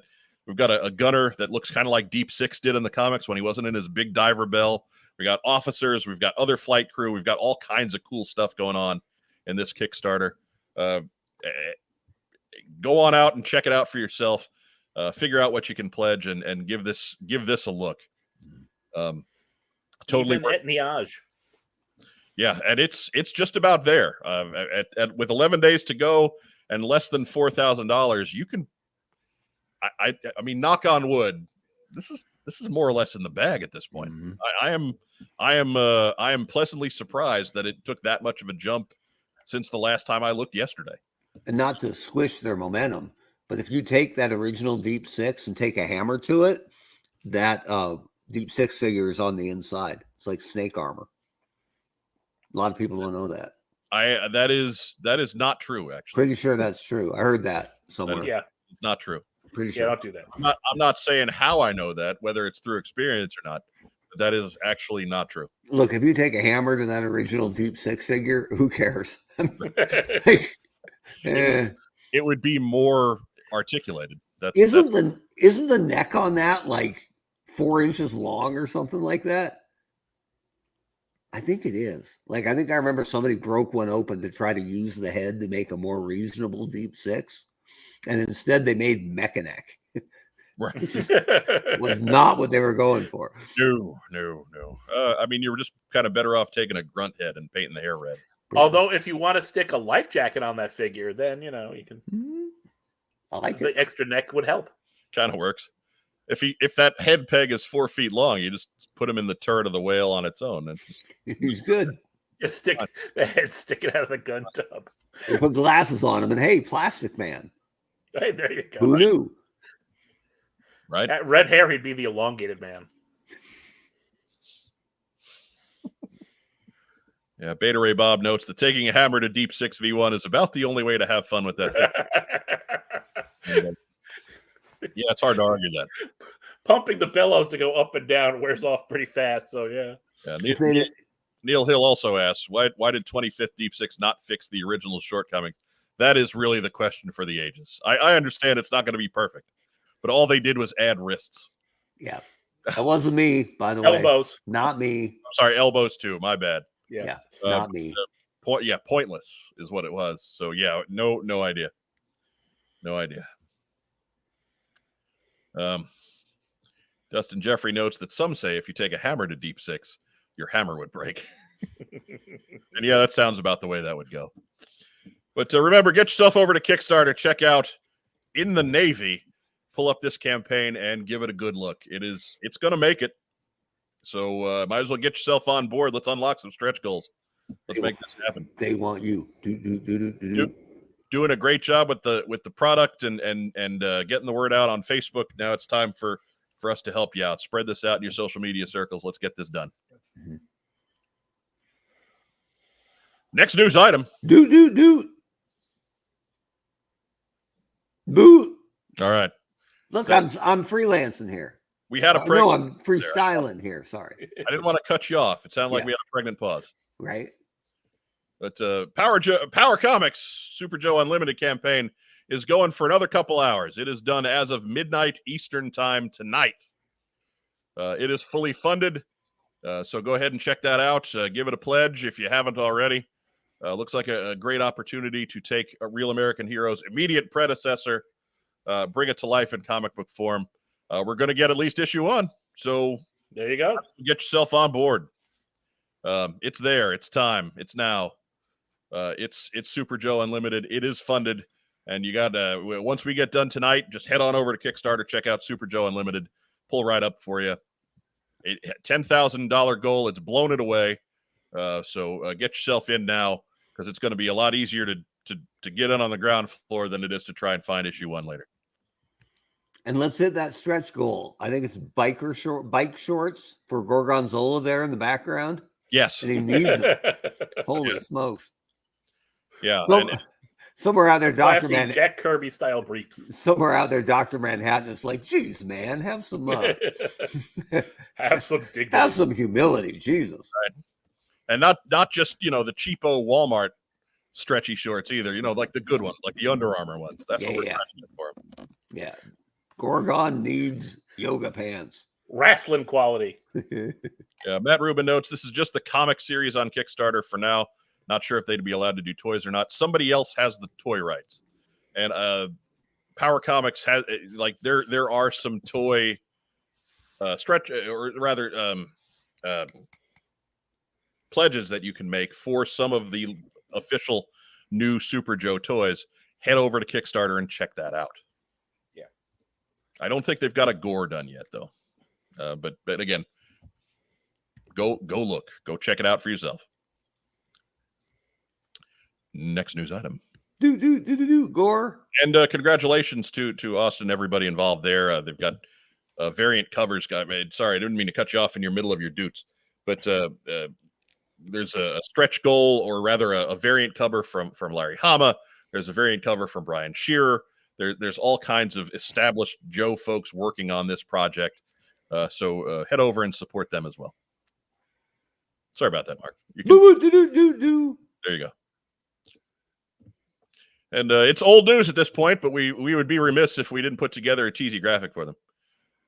gunner that looks kind of like Deep Six did in the comics when he wasn't in his big diver bell. We got officers. We've got other flight crew. We've got all kinds of cool stuff going on in this Kickstarter. Go on out and check it out for yourself. Figure out what you can pledge and give this a look. Totally worth it. Yeah, and it's just about there. With 11 days to go and less than $4,000, you can. I mean, knock on wood. This is more or less in the bag at this point. Mm-hmm. I am pleasantly surprised that it took that much of a jump since the last time I looked yesterday. And not to squish their momentum, but if you take that original Deep Six and take a hammer to it, that Deep Six figure is on the inside. It's like snake armor. A lot of people don't know that. That is not true, actually. Pretty sure that's true. I heard that somewhere. Yeah, it's not true. Pretty sure. Yeah, don't do that. I'm not saying how I know that, whether it's through experience or not. But that is actually not true. Look, if you take a hammer to that original Deep Six figure, who cares? it would be more articulated. Isn't the neck on that like 4 inches long or something like that? I think it is. Like, I think I remember somebody broke one open to try to use the head to make a more reasonable deep six, and instead they made Mechaneck. Right. Was not what they were going for. No. I mean, you were just kind of better off taking a grunt head and painting the hair red. Although, if you want to stick a life jacket on that figure, then you can. I like the it. extra neck would help. Kind of works. If that head peg is 4 feet long, you just put him in the turret of the whale on its own. He's good. Just stick the head sticking out of the gun tub. You put glasses on him, and hey, Plastic Man. Hey, there you go. Who knew? Right? That red hair, he'd be the elongated man. Yeah, Beta Ray Bob notes that taking a hammer to Deep 6 V1 is about the only way to have fun with that. Yeah, it's hard to argue that. Pumping the bellows to go up and down wears off pretty fast, so yeah. Neil Hill also asks, why did 25th Deep 6 not fix the original shortcoming? That is really the question for the ages. I understand it's not going to be perfect, but all they did was add wrists. Yeah. That wasn't me, by the way. Elbows. Not me. I'm sorry, elbows too. My bad. Yeah. Not me. Pointless is what it was. So yeah, no idea. No idea. Dustin Jeffrey notes that some say if you take a hammer to Deep 6, your hammer would break. And yeah, that sounds about the way that would go. But remember, get yourself over to Kickstarter. Check out In the Navy. Pull up this campaign and give it a good look. It's going to make it. So might as well get yourself on board. Let's unlock some stretch goals. Let's make this happen. They want you. Doing a great job with the product and getting the word out on Facebook. Now it's time for us to help you out. Spread this out in your social media circles. Let's get this done. Mm-hmm. Next news item. Boot. All right. Look, So, I'm freelancing here. We had a no, I'm freestyling here. Sorry. I didn't want to cut you off. It sounded like we had a pregnant pause. Right. But Power Comics Super Joe Unlimited campaign is going for another couple hours. It is done as of midnight Eastern time tonight. It is fully funded. So go ahead and check that out. Give it a pledge if you haven't already. Looks like a great opportunity to take a Real American Heroes immediate predecessor, bring it to life in comic book form. We're going to get at least issue 1. So there you go. Get yourself on board. It's there. It's time. It's now. It's Super Joe Unlimited. It is funded. And you got once we get done tonight, just head on over to Kickstarter, check out Super Joe Unlimited, pull right up for you. $10,000 goal. It's blown it away. So get yourself in now because it's going to be a lot easier to get in on the ground floor than it is to try and find issue 1 later. And let's hit that stretch goal. I think it's bike shorts for Gorgonzola there in the background. Yes. And he needs it. Holy smokes. Yeah. Somewhere out there, Dr. Manhattan. Jack Kirby style briefs. Somewhere out there, Dr. Manhattan is like, geez, man, have some have some dignity. Have some humility, Jesus. Right. And not just, the cheapo Walmart stretchy shorts either, like the good ones, like the Under Armour ones. That's what we're trying to get for them. Yeah. Gorgon needs yoga pants. Wrestling quality. Matt Rubin notes this is just the comic series on Kickstarter for now. Not sure if they'd be allowed to do toys or not. Somebody else has the toy rights. And Power Comics has there are some toy stretch or rather pledges that you can make for some of the official new Super Joe toys. Head over to Kickstarter and check that out. Yeah. I don't think they've got a gore done yet though. But again, go look, go check it out for yourself. Next news item. Gore. And congratulations to Austin and everybody involved there. They've got variant covers. Sorry, I didn't mean to cut you off in your middle of your dutes, but there's a stretch goal, or rather a variant cover from Larry Hama. There's a variant cover from Brian Shearer. There's all kinds of established Joe folks working on this project. So head over and support them as well. Sorry about that, Mark. There you go. And it's old news at this point, but we would be remiss if we didn't put together a cheesy graphic for them.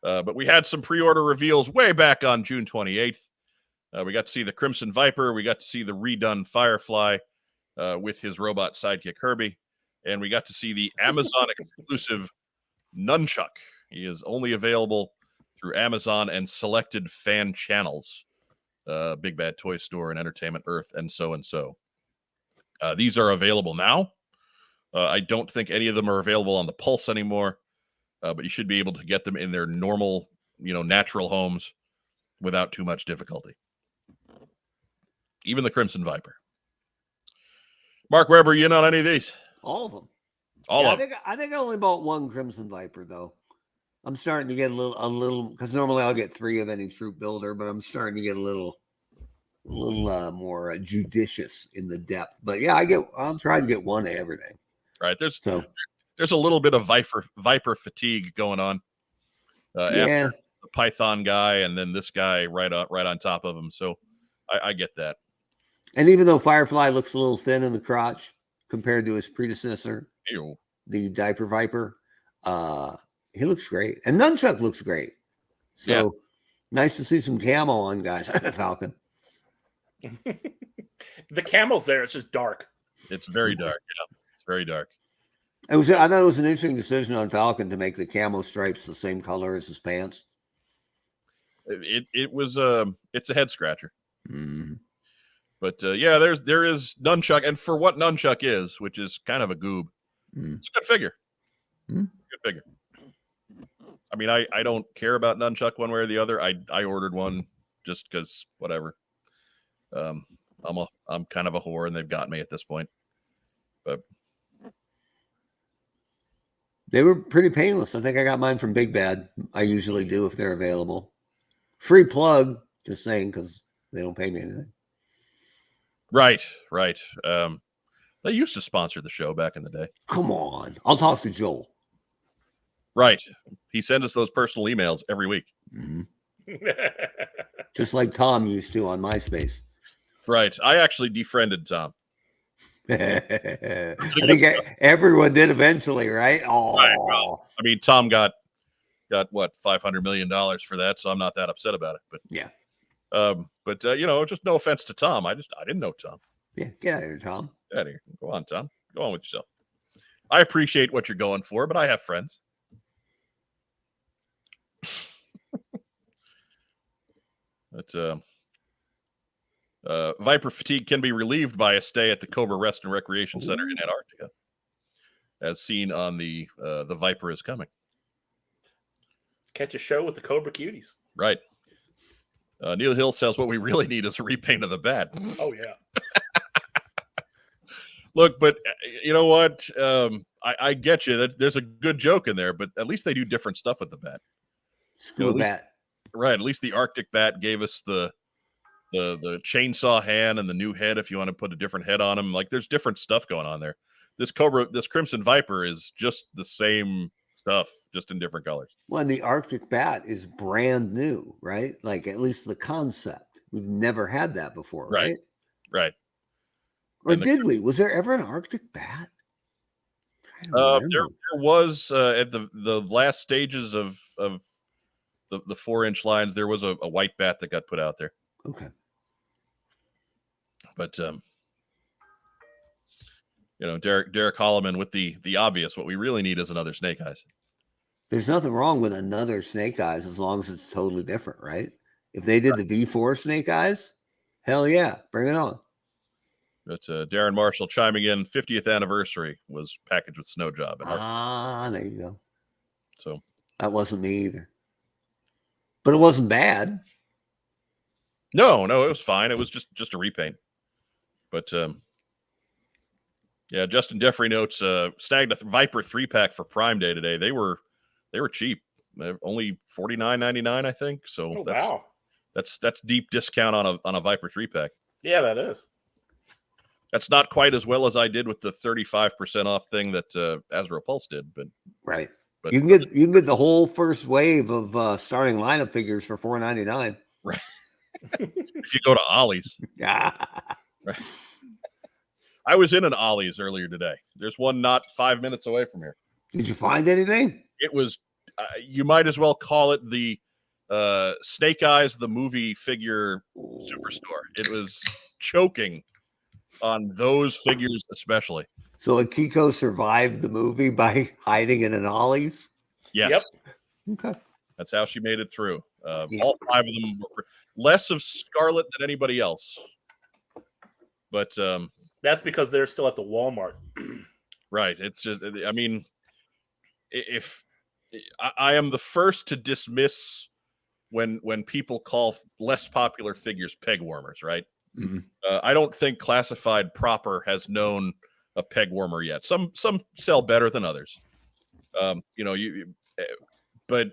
But we had some pre-order reveals way back on June 28th. We got to see the Crimson Viper. We got to see the redone Firefly with his robot sidekick Herbie. And we got to see the Amazon exclusive Nunchuck. He is only available through Amazon and selected fan channels. Big Bad Toy Store and Entertainment Earth and so and so. These are available now. I don't think any of them are available on the Pulse anymore, but you should be able to get them in their normal, natural homes without too much difficulty. Even the Crimson Viper. Mark Weber, you in on any of these? All of them. All of them. I think I only bought one Crimson Viper though. I'm starting to get a little because normally I'll get 3 of any troop builder, but I'm starting to get a little more judicious in the depth. But yeah, I'm trying to get 1 of everything. Right. There's a little bit of Viper fatigue going on. After the Python guy and then this guy right on top of him. So I get that. And even though Firefly looks a little thin in the crotch compared to his predecessor, Ew. the Diaper Viper, he looks great. And Nunchuck looks great. So nice to see some camo on guys. Falcon. The camo's there. It's just dark. It's very dark. Yeah, it's very dark. I thought it was an interesting decision on Falcon to make the camo stripes the same color as his pants. It was it's a head scratcher. Mm. But there is Nunchuck, and for what Nunchuck is, which is kind of a goob, it's a good figure. Good figure. I mean, I don't care about Nunchuck one way or the other. I ordered one just because whatever. I'm kind of a whore, and they've got me at this point. But they were pretty painless. I think I got mine from Big Bad. I usually do if they're available. Free plug, just saying, because they don't pay me anything. Right. They used to sponsor the show back in the day. Come on. I'll talk to Joel. Right. He sends us those personal emails every week. Mm-hmm. Just like Tom used to on MySpace. Right. I actually defriended Tom. I think everyone did eventually, right? Oh, right, well, I mean, Tom got what, $500 million for that, so I'm not that upset about it. But yeah. But just no offense to Tom. I didn't know Tom. Yeah, get out of here, Tom. Get out of here. Go on, Tom. Go on with yourself. I appreciate what you're going for, but I have friends. But Viper fatigue can be relieved by a stay at the Cobra Rest and Recreation Center in Antarctica, as seen on the Viper is Coming. Catch a show with the Cobra Cuties. Right. Neil Hill says what we really need is a repaint of the bat. Oh, yeah. Look, but you know what? I get you. There's a good joke in there, but at least they do different stuff with the bat. Screw bat. Right. At least the Arctic bat gave us the chainsaw hand and the new head if you want to put a different head on him. Like, there's different stuff going on there. This Crimson Viper is just the same stuff, just in different colors. Well, and the Arctic bat is brand new, right? Like, at least the concept. We've never had that before, right? Right. Or did we? Was there ever an Arctic bat? There was at the last stages of the 4-inch lines. There was a white bat that got put out there. Okay. But Derek Holloman with the obvious. What we really need is another Snake Eyes. There's nothing wrong with another Snake Eyes as long as it's totally different, right? If they did the V4 Snake Eyes, hell yeah, bring it on. But Darren Marshall chiming in, 50th anniversary was packaged with Snow Job. There you go. So that wasn't me either. But it wasn't bad. No, it was fine. It was just a repaint. But Justin Jeffrey notes, snagged a Viper 3-pack for Prime Day today. They were cheap. Only $49.99, I think. So that's deep discount on a Viper 3-pack. Yeah, that is. That's not quite as well as I did with the 35% off thing that Azrael Pulse did, but right. But you can get the whole first wave of starting lineup figures for $4.99. Right. If you go to Ollie's. Yeah. Right. I was in an Ollie's earlier today. There's one not 5 minutes away from here. Did you find anything? It was, you might as well call it the Snake Eyes, the movie figure superstore. It was choking on those figures, especially. So Akiko survived the movie by hiding in an Ollie's? Yes. Yep. Okay. That's how she made it through. Yeah. All 5 of them were less of Scarlet than anybody else. But That's because they're still at the Walmart. right. It's just, I mean, if I am the first to dismiss when people call less popular figures peg warmers, right? Mm-hmm. I don't think Classified proper has known a peg warmer yet. Some sell better than others. But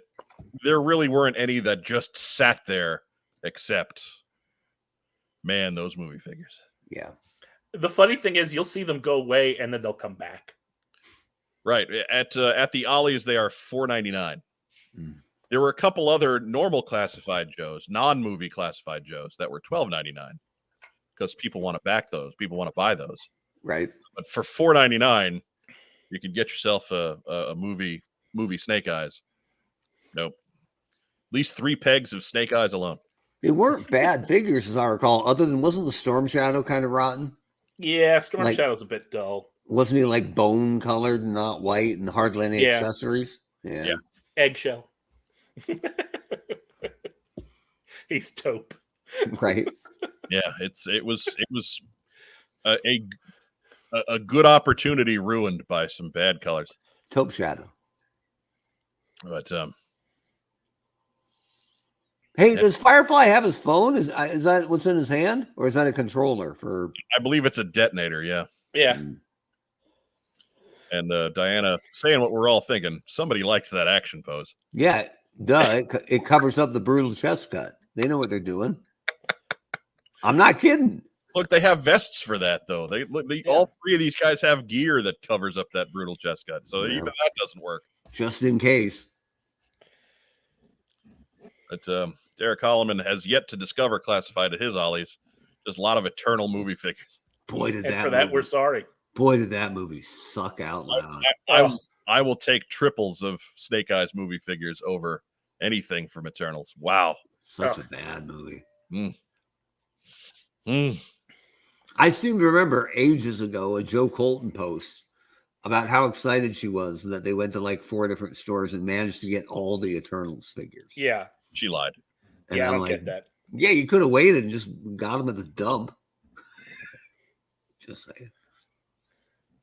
there really weren't any that just sat there, except, man, those movie figures. Yeah. The funny thing is, you'll see them go away and then they'll come back. Right. At the Ollie's, they are $4.99. Mm. There were a couple other normal Classified Joes, non-movie Classified Joes, that were $12.99 because people want to back those. People want to buy those. Right. But for $4.99, you could get yourself a movie Snake Eyes. Nope. At least 3 pegs of Snake Eyes alone. They weren't bad figures, as I recall, other than wasn't the Storm Shadow kind of rotten? Yeah, Storm Shadow's a bit dull. Wasn't he like bone colored and not white and hardly any accessories? Yeah. Eggshell. He's taupe. Right. Yeah, it was a good opportunity ruined by some bad colors. Taupe Shadow. But hey, does Firefly have his phone? Is that what's in his hand, or is that a controller for? I believe it's a detonator. Yeah. Yeah. Mm. And Diana saying what we're all thinking. Somebody likes that action pose. Yeah, duh. It covers up the brutal chest cut. They know what they're doing. I'm not kidding. Look, they have vests for that, though. All 3 of these guys have gear that covers up that brutal chest cut. So even that doesn't work. Just in case. But Derek Holloman has yet to discover Classified at his Ollie's. There's a lot of Eternal movie figures. Boy, did And that for that, movie, we're sorry. boy, did that movie suck out loud. I will take triples of Snake Eyes movie figures over anything from Eternals. Wow. Such a bad movie. Mm. I seem to remember ages ago a Joe Colton post about how excited she was that they went to like 4 different stores and managed to get all the Eternals figures. Yeah. She lied. And I I'm don't like, get that. yeah, you could have waited and just got them at the dump. Just saying.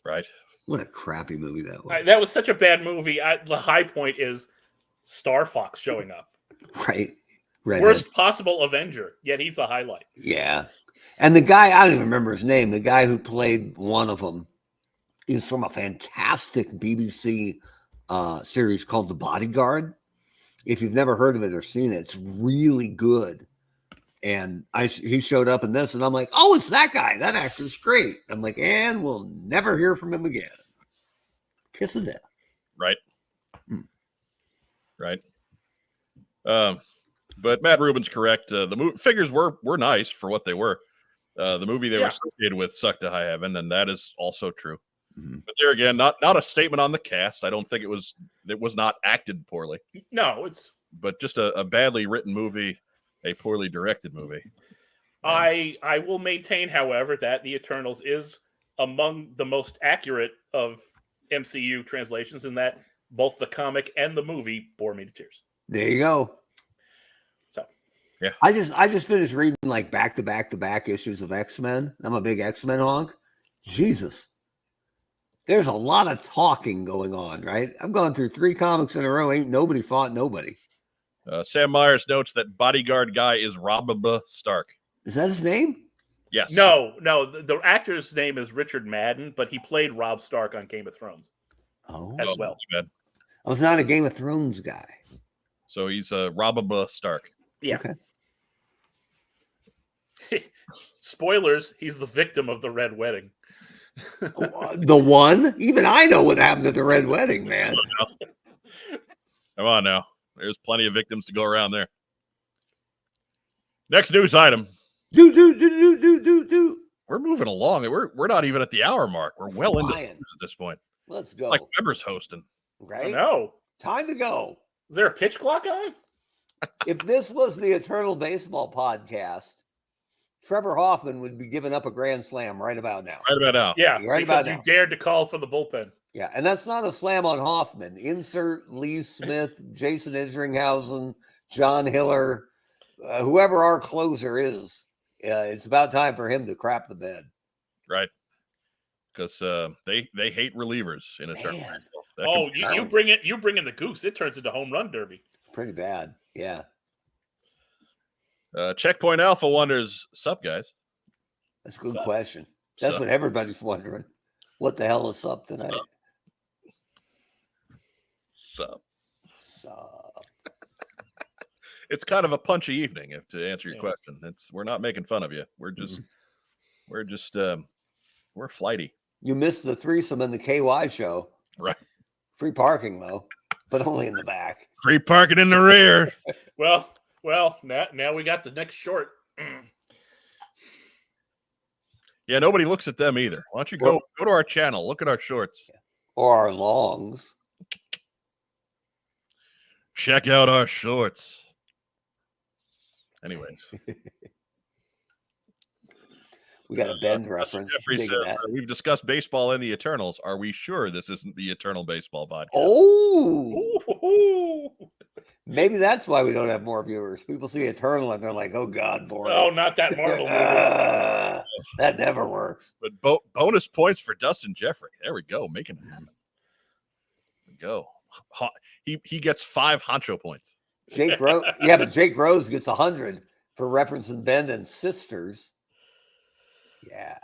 Right. What a crappy movie that was. That was such a bad movie. The high point is Star Fox showing up. Right. Redhead. Worst possible Avenger, yet he's the highlight. Yeah. And the guy, I don't even remember his name, the guy who played one of them is from a fantastic BBC series called The Bodyguard. If you've never heard of it or seen it, it's really good. And he showed up in this, and I'm like, oh, it's that guy. That actor's great. I'm like, and we'll never hear from him again. Kiss of death. Right. Right. But Matt Rubin's correct. The figures were nice for what they were. The movie they were associated with sucked to high heaven, and that is also true. Mm-hmm. But there again, not a statement on the cast. I don't think it was not acted poorly. No, but just a badly written movie, a poorly directed movie. I will maintain, however, that The Eternals is among the most accurate of MCU translations in that both the comic and the movie bore me to tears. There you go. So, yeah, I just finished reading like back to back issues of X-Men. I'm a big X-Men honk. Jesus, there's a lot of talking going on, right? I've gone through 3 comics in a row. Ain't nobody fought nobody. Sam Myers notes that bodyguard guy is Rob Stark. Is that his name? Yes. No. The actor's name is Richard Madden, but he played Robb Stark on Game of Thrones. As well. I was not a Game of Thrones guy. So he's Rob Stark. Yeah. Okay. Spoilers, he's the victim of the Red Wedding. The one? Even I know what happened at the Red Wedding, man. Come on now. There's plenty of victims to go around there. Next news item. Do. we're moving along. We're not even at the hour mark. We're well into Flying. at this point. Let's go. Like Weber's hosting. I Right? know. Time to go. Is there a pitch clock on? If this was the Eternal Baseball podcast, Trevor Hoffman would be giving up a grand slam right about now. Right about now. Yeah, Right because about you now. dared to call for the bullpen. Yeah, and that's not a slam on Hoffman. Insert Lee Smith, Jason Isringhausen, John Hiller, whoever our closer is. It's about time for him to crap the bed. Right. Because they hate relievers in Eternal Man. Baseball. That Oh, can be you bring in the goose, it turns into home run derby. Pretty bad. Yeah. Checkpoint Alpha wonders, sup, guys? That's a good Sup? question. That's Sup. what everybody's wondering. What the hell is up tonight? Sup. Sup. It's kind of a punchy evening, if to answer your Yeah. question. We're not making fun of you. We're flighty. You missed the threesome in the KY show. Right. Free parking though, but only in the back. Free parking in the rear. Well, now we got the next short. Yeah, nobody looks at them either. Why don't you go to our channel, look at our shorts. Or our longs. Check out our shorts. Anyways. We got a bend Russell reference. Jeffrey Digging says, that. we've discussed baseball and the Eternals. Are we sure this isn't the Eternal Baseball podcast? Oh, Ooh. maybe that's why we don't have more viewers. People see Eternal and they're like, "Oh God, boring." Oh, not that Marvel movie. That never works. But bonus points for Dustin Jeffrey. There we go, making it happen. There we go. He gets 5 honcho points. Jake Rose, yeah, but Jake Rose gets 100 for referencing Ben and Sisters. Yeah.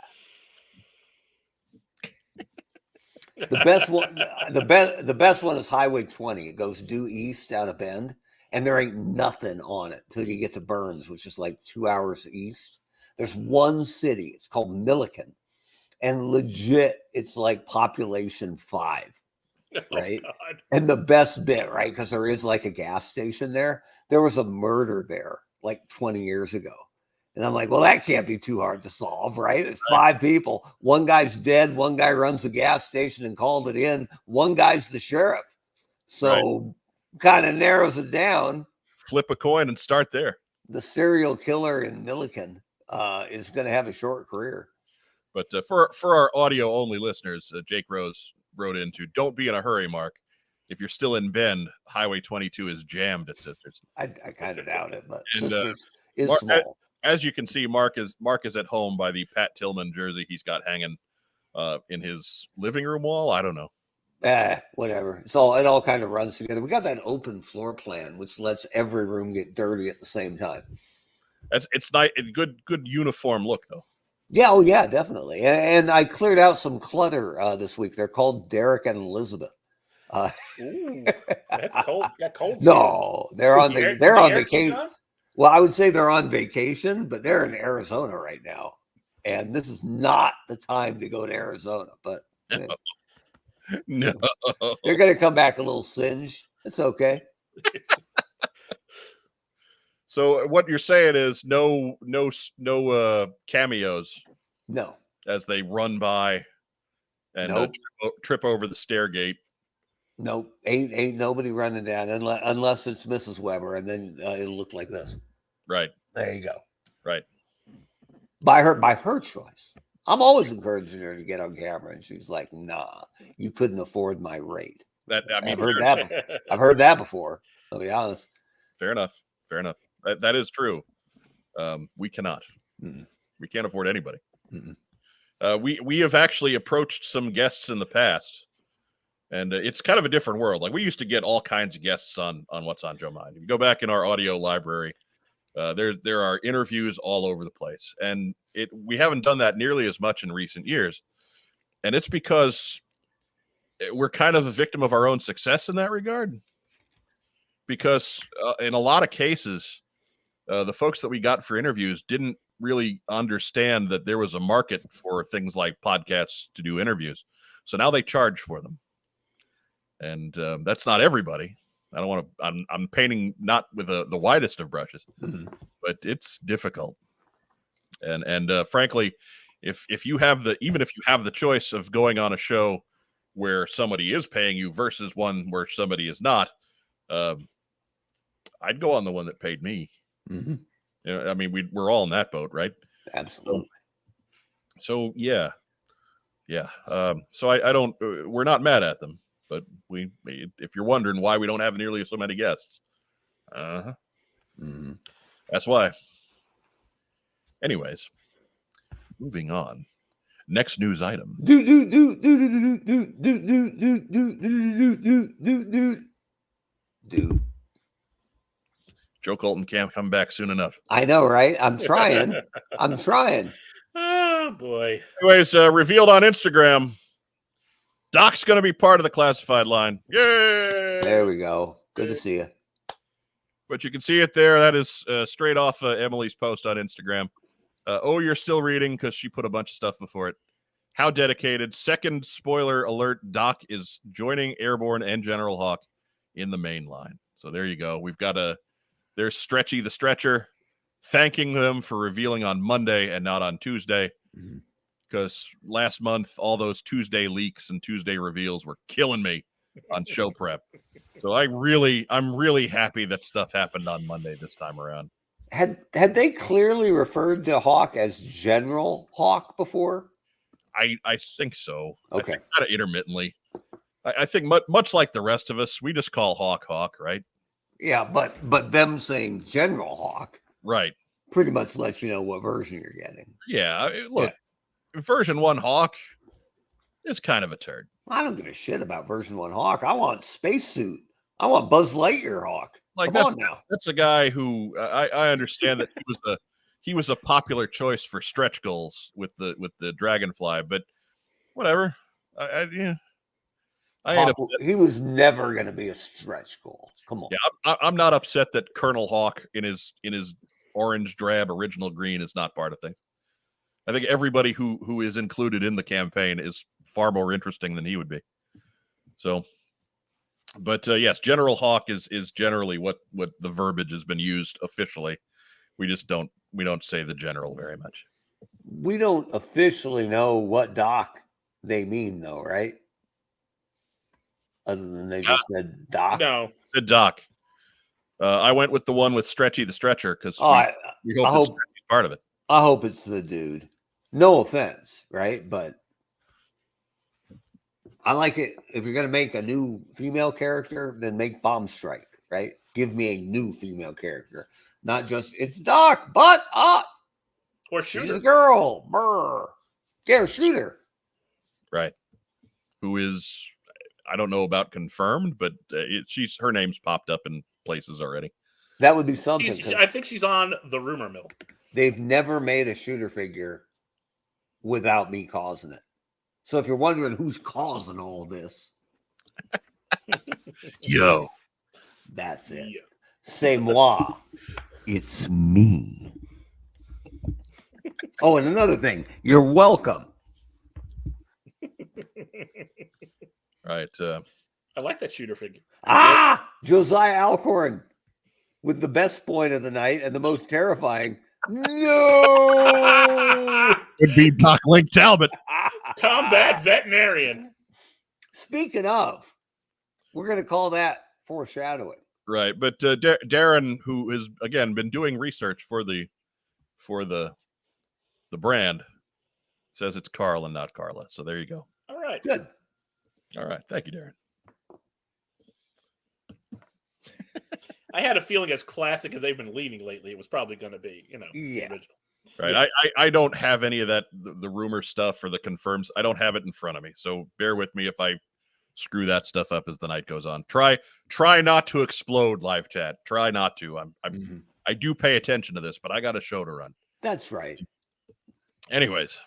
The best one, the best one is Highway 20. It goes due east out of Bend, and there ain't nothing on it till you get to Burns, which is like 2 hours east. There's one city. It's called Milliken, and legit, it's like population 5, right? God. And the best bit, right? Because there is like a gas station there. There was a murder there like 20 years ago. And I'm like, well, that can't be too hard to solve, right? It's 5 people. One guy's dead. One guy runs the gas station and called it in. One guy's the sheriff. So kind of narrows it down. Flip a coin and start there. The serial killer in Milliken is going to have a short career. But for our audio only listeners, Jake Rose wrote into, don't be in a hurry, Mark. If you're still in Bend, Highway 22 is jammed at Sisters. I kind of doubt it, but And, Sisters is Mark- small. As you can see, Mark is at home by the Pat Tillman jersey he's got hanging in his living room wall. I don't know. Whatever. It all kind of runs together. We got that open floor plan, which lets every room get dirty at the same time. It's nice. Good uniform look though. Yeah, oh yeah, definitely. And I cleared out some clutter this week. They're called Derek and Elizabeth. Ooh, that's cold. Got cold. No, they're on vacation. John? Well, I would say they're on vacation, but they're in Arizona right now, and this is not the time to go to Arizona. But No. they're going to come back a little singed. It's okay. So what you're saying is no cameos No, as they run by and Nope. trip over the stair gate. nope. Ain't nobody running down unless it's Mrs. Weber, and then it'll look like this. Right. There you go. Right. By her choice. I'm always encouraging her to get on camera, and she's like, "Nah, you couldn't afford my rate." I've heard that before. I've heard that before. I'll be honest. Fair enough. That is true. We cannot. Mm-mm. We can't afford anybody. Mm-mm. We have actually approached some guests in the past, and it's kind of a different world. Like we used to get all kinds of guests on What's on Joe Mind. If you go back in our audio library, there are interviews all over the place, and we haven't done that nearly as much in recent years, and it's because we're kind of a victim of our own success in that regard. Because in a lot of cases, the folks that we got for interviews didn't really understand that there was a market for things like podcasts to do interviews. So now they charge for them. And that's not everybody. I don't want to, I'm painting not with the widest of brushes, Mhm. but it's difficult. And frankly, if you have the choice of going on a show where somebody is paying you versus one where somebody is not, I'd go on the one that paid me. Mm-hmm. You know, I mean, we're all in that boat, right? Absolutely. So yeah. So I don't. We're not mad at them, but if you're wondering why we don't have nearly so many guests, Mm-hmm. that's why. Anyways, moving on. Next news item. Dude. Joe Colton can't come back soon enough. I know, right? I'm trying. Oh boy. Anyways, revealed on Instagram, Doc's going to be part of the classified line. Yay! There we go. Good to see you. But you can see it there. That is straight off Emily's post on Instagram. You're still reading because she put a bunch of stuff before it. How dedicated. Second spoiler alert, Doc is joining Airborne and General Hawk in the main line. So there you go. We've got there's Stretchy the Stretcher thanking them for revealing on Monday and not on Tuesday. Because last month, all those Tuesday leaks and Tuesday reveals were killing me on show prep. So I'm really happy that stuff happened on Monday this time around. Had they clearly referred to Hawk as General Hawk before? I think so. Okay. Kind of intermittently. I think much like the rest of us, we just call Hawk, right? Yeah, but them saying General Hawk, right, pretty much lets you know what version you're getting. Yeah, look, version 1 Hawk is kind of a turd. I don't give a shit about version 1 Hawk. I want spacesuit. I want Buzz Lightyear Hawk. Like, come on now. That's a guy who I understand that he was a popular choice for stretch goals with the Dragonfly, but whatever. He was never going to be a stretch goal. Come on. Yeah, I'm not upset that Colonel Hawk in his orange drab original green is not part of things. I think everybody who is included in the campaign is far more interesting than he would be. So, but yes, General Hawk is generally what the verbiage has been used officially. We just don't say the general very much. We don't officially know what Doc they mean though, right? Other than they just said Doc. No, said Doc. I went with the one with Stretchy the Stretcher because we hope that Stretchy's part of it. I hope it's the dude. No offense, right? But I like it. If you're going to make a new female character, then make Bomb Strike, right? Give me a new female character. Not just, it's Doc, but or Shooter. She's a girl. Brr. Yeah, Shooter. Right. Who is, I don't know about confirmed, but her name's popped up in places already. That would be something. I think she's on the rumor mill. They've never made a Shooter figure without me causing it. So if you're wondering who's causing all this, yo, that's it. Yeah. C'est moi. It's me. Oh, and another thing, you're welcome. Right. I like that Shooter figure. Josiah Alcorn with the best point of the night and the most terrifying. No! Would be Doc Link Talbot. Combat veterinarian. Speaking of, we're going to call that foreshadowing. Right. But Darren, who has, again, been doing research for the brand, says it's Carl and not Carla. So there you go. All right. Good. All right. Thank you, Darren. I had a feeling as classic as they've been leaning lately, it was probably going to be, the original. Right. Yeah. I don't have any of that, the rumor stuff or the confirms. I don't have it in front of me. So bear with me if I screw that stuff up as the night goes on. Try not to explode, live chat. Try not to. I do pay attention to this, but I got a show to run. That's right. Anyways.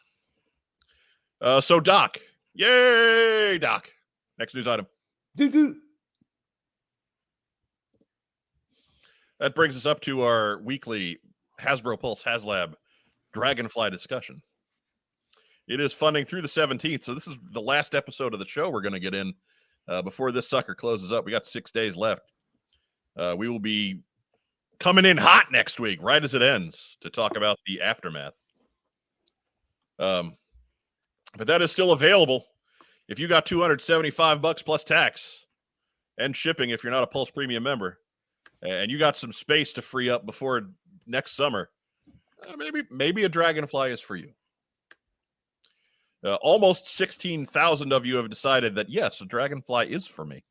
So Doc. Yay, Doc. Next news item. Doo-doo. That brings us up to our weekly Hasbro Pulse HasLab Dragonfly discussion. It is funding through the 17th, so this is the last episode of the show we're going to get in before this sucker closes up. We got 6 days left. We will be coming in hot next week, right as it ends, to talk about the aftermath. But that is still available if you got $275 plus tax and shipping if you're not a Pulse Premium member, and you got some space to free up before next summer. Maybe a Dragonfly is for you. Almost 16,000 of you have decided that, yes, a Dragonfly is for me.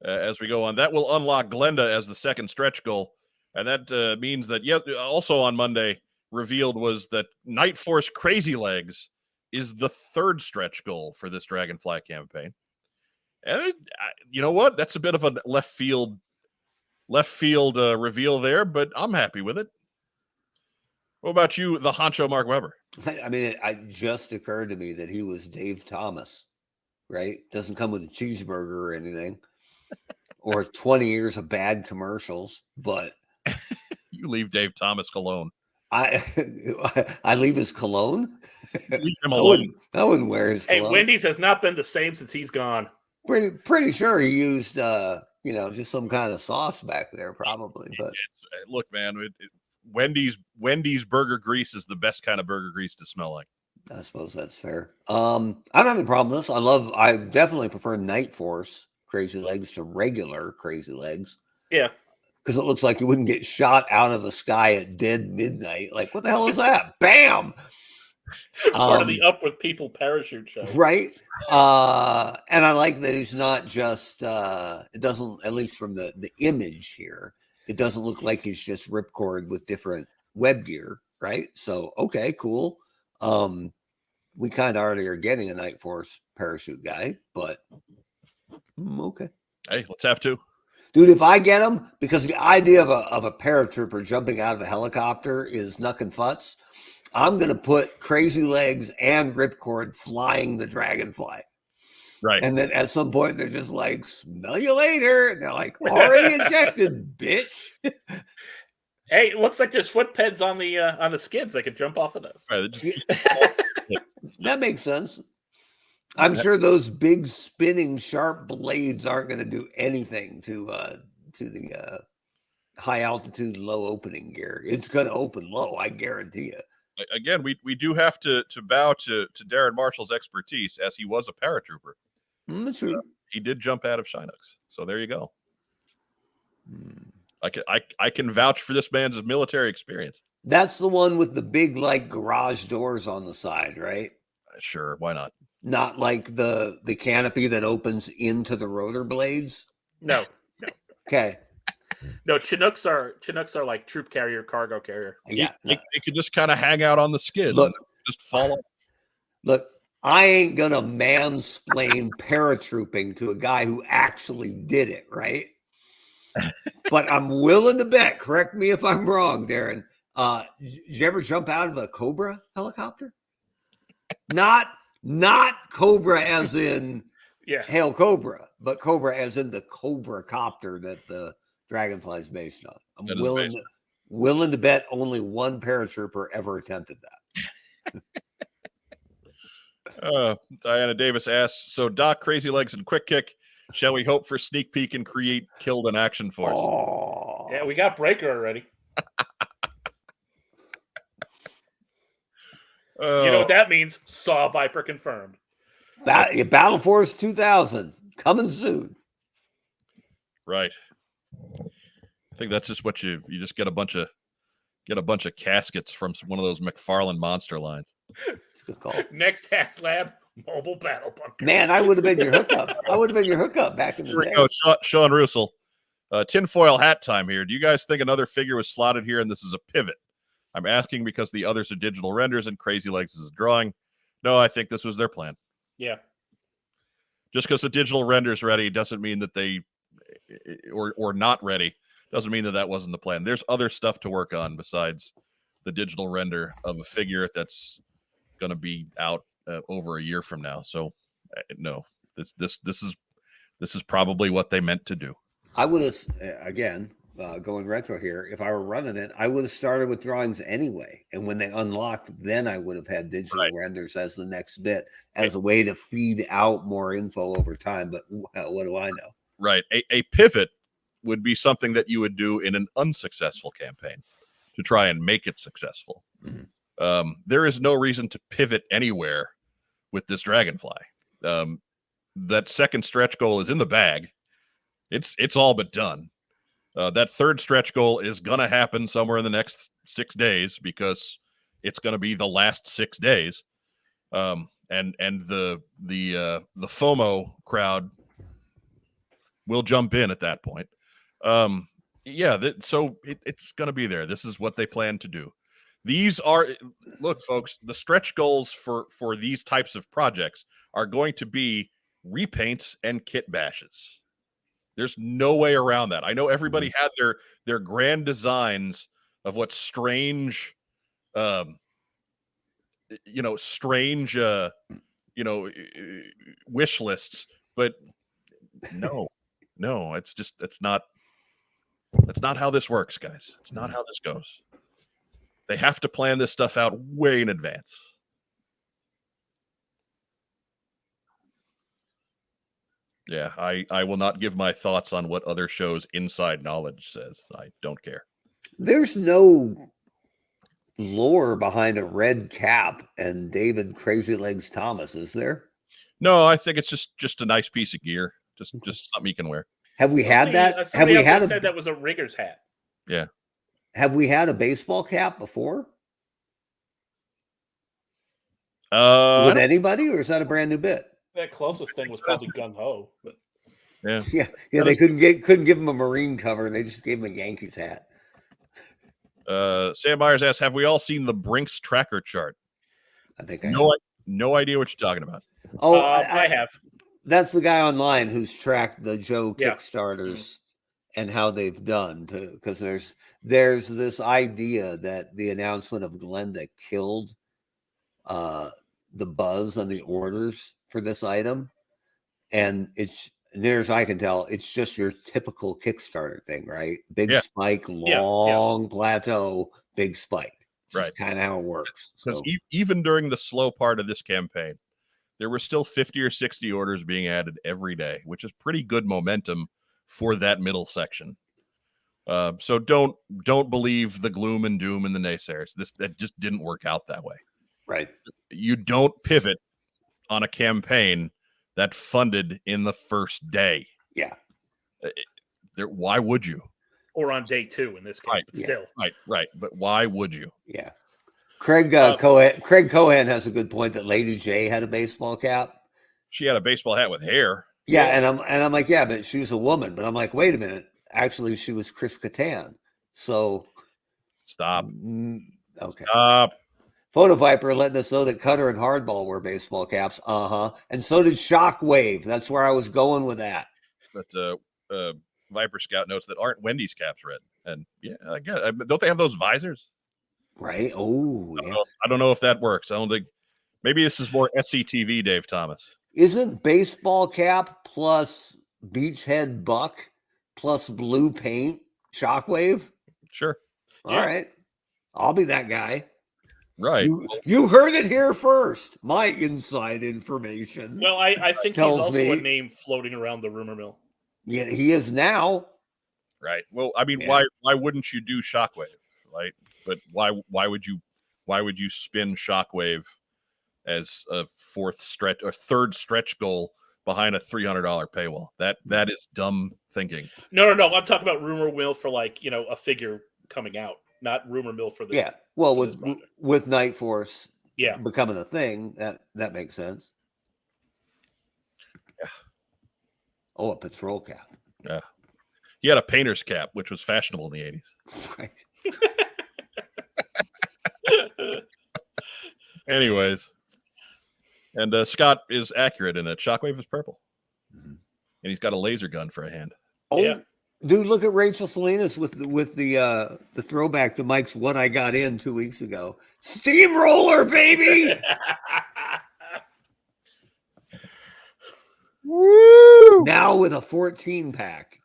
As we go on, that will unlock Glenda as the second stretch goal. And that means that, also on Monday, revealed was that Night Force Crazy Legs is the third stretch goal for this Dragonfly campaign. And you know what? That's a bit of a left field reveal there, but I'm happy with it. What about you, the honcho Mark Webber? I mean, it just occurred to me that he was Dave Thomas, right? Doesn't come with a cheeseburger or anything, or 20 years of bad commercials. But you leave Dave Thomas alone. I leave his cologne. Leave him alone. I wouldn't wear his cologne. Hey, Wendy's has not been the same since he's gone. Pretty sure he used just some kind of sauce back there, probably. But look, man, Wendy's burger grease is the best kind of burger grease to smell like. I suppose that's fair. I don't have any problem with this. I definitely prefer Night Force Crazy Legs to regular Crazy Legs. Yeah. Because it looks like you wouldn't get shot out of the sky at dead midnight. Like, what the hell is that? Bam! Part of the Up With People parachute show. Right? And I like that he's not just, it doesn't, at least from the image here, it doesn't look like he's just ripcord with different web gear, right? So, okay, cool. We kind of already are getting a Night Force parachute guy, but okay. Hey, let's have to. Dude, if I get him, because the idea of a paratrooper jumping out of a helicopter is knuck and futz, I'm going to put Crazy Legs and Ripcord flying the Dragonfly. Right. And then at some point, they're just like, smell you later. And they're like, already injected, bitch. Hey, it looks like there's foot peds on the skids. They could jump off of those. Right, That makes sense. I'm sure those big spinning sharp blades aren't going to do anything to the high altitude, low opening gear. It's going to open low, I guarantee you. Again, we do have to bow to Darren Marshall's expertise, as he was a paratrooper. That's true. He did jump out of Shinux, so there you go. I can vouch for this man's military experience. That's the one with the big like garage doors on the side, right? Sure, why not? Not like the canopy that opens into the rotor blades. No. Okay. No, Chinooks are like troop carrier, cargo carrier. Yeah. They could just kind of hang out on the skid. Look, just fall off. Look, I ain't gonna mansplain paratrooping to a guy who actually did it, right? But I'm willing to bet, correct me if I'm wrong, Darren. Did you ever jump out of a Cobra helicopter? Not Cobra as in Hail Cobra, but Cobra as in the Cobra copter that the Dragonfly is based on. I'm willing to bet only one paratrooper ever attempted that. Diana Davis asks, so Doc, Crazy Legs, and Quick Kick, shall we hope for sneak peek and create Killed in Action Force? Oh. Yeah, we got Breaker already. You know what that means? Saw Viper confirmed. Battle Force 2000 coming soon. Right. I think that's just what you just get a bunch of caskets from one of those McFarlane monster lines. That's a good call. Next HasLab mobile battle bunker. Man, I would have been your hookup. Back in the day. Go, Sean Russell. Tinfoil hat time here. Do you guys think another figure was slotted here and this is a pivot? I'm asking because the others are digital renders and Crazy Legs is a drawing. No, I think this was their plan. Yeah. Just because the digital render's ready doesn't mean that they or not ready doesn't mean that wasn't the plan. There's other stuff to work on besides the digital render of a figure that's going to be out over a year from now. So no, this is probably what they meant to do. I would have, again, going retro here, if I were running it, I would have started with drawings anyway. And when they unlocked, then I would have had digital renders as the next bit, as a way to feed out more info over time. But what do I know? Right. A pivot would be something that you would do in an unsuccessful campaign to try and make it successful. Mm-hmm. There is no reason to pivot anywhere with this Dragonfly. That second stretch goal is in the bag. It's all but done. That third stretch goal is gonna happen somewhere in the next 6 days because it's gonna be the last 6 days. And the FOMO crowd will jump in at that point. So it's gonna be there. This is what they plan to do. These are, look, folks, the stretch goals for these types of projects are going to be repaints and kit bashes. There's no way around that. I know everybody had their grand designs of what strange, wish lists, but no, that's not how this works, guys. It's not how this goes. They have to plan this stuff out way in advance. Yeah, I will not give my thoughts on what other shows' inside knowledge says. I don't care. There's no lore behind a red cap and David Crazy Legs Thomas, is there? No, I think it's just a nice piece of gear. Just something you can wear. Have we had that? Have we had said that was a rigger's hat? Yeah. Have we had a baseball cap before? With anybody, or is that a brand new bit? That closest thing was probably Gung Ho, but yeah. They couldn't give him a Marine cover, and they just gave him a Yankees hat. Sam Myers asks, "Have we all seen the Brinks tracker chart?" I think no idea what you're talking about. Oh, I have. That's the guy online who's tracked the Joe Kickstarters and how they've done, because there's this idea that the announcement of Glenda killed the buzz on the orders for this item, and it's, near as I can tell, it's just your typical Kickstarter thing, right? Big spike, long plateau, big spike. It's just kind of how it works. Because even during the slow part of this campaign, there were still 50 or 60 orders being added every day, which is pretty good momentum for that middle section. So don't believe the gloom and doom and the naysayers. That just didn't work out that way. Right. You don't pivot on a campaign that funded in the first day. Yeah. Why would you? Or on day 2 in this case, but still. Right. But why would you? Yeah. Craig Cohen has a good point that Lady J had a baseball cap. She had a baseball hat with hair. Yeah, and I'm like, yeah, but she was a woman. But I'm like, wait a minute. Actually, she was Chris Kattan. So stop. Okay. Stop. Photo Viper letting us know that Cutter and Hardball wear baseball caps. And so did Shockwave. That's where I was going with that. But Viper Scout notes that aren't Wendy's caps red. And yeah, I guess, don't they have those visors? Right. Oh, I don't know if that works. I don't think. Maybe this is more SCTV, Dave Thomas. Isn't baseball cap plus beachhead buck plus blue paint Shockwave? Sure. All right. I'll be that guy. Right. You heard it here first. My inside information. Well, I think he's also a name floating around the rumor mill. Yeah, he is now. Right. Well, I mean, why wouldn't you do Shockwave? Right. But why would you spin Shockwave as a third stretch goal behind a $300 paywall? That is dumb thinking. No. I'm talking about rumor mill for a figure coming out, not rumor mill for this. Yeah. Well, with Night Force becoming a thing, that makes sense. Yeah. Oh, a patrol cap. Yeah. He had a painter's cap, which was fashionable in the 80s. Right. Anyways, and Scott is accurate in that Shockwave is purple, and he's got a laser gun for a hand. Oh, yeah. Dude, look at Rachel Salinas with the throwback to Mike's "What I Got In" 2 weeks ago. Steamroller, baby. Woo! Now with a 14 pack,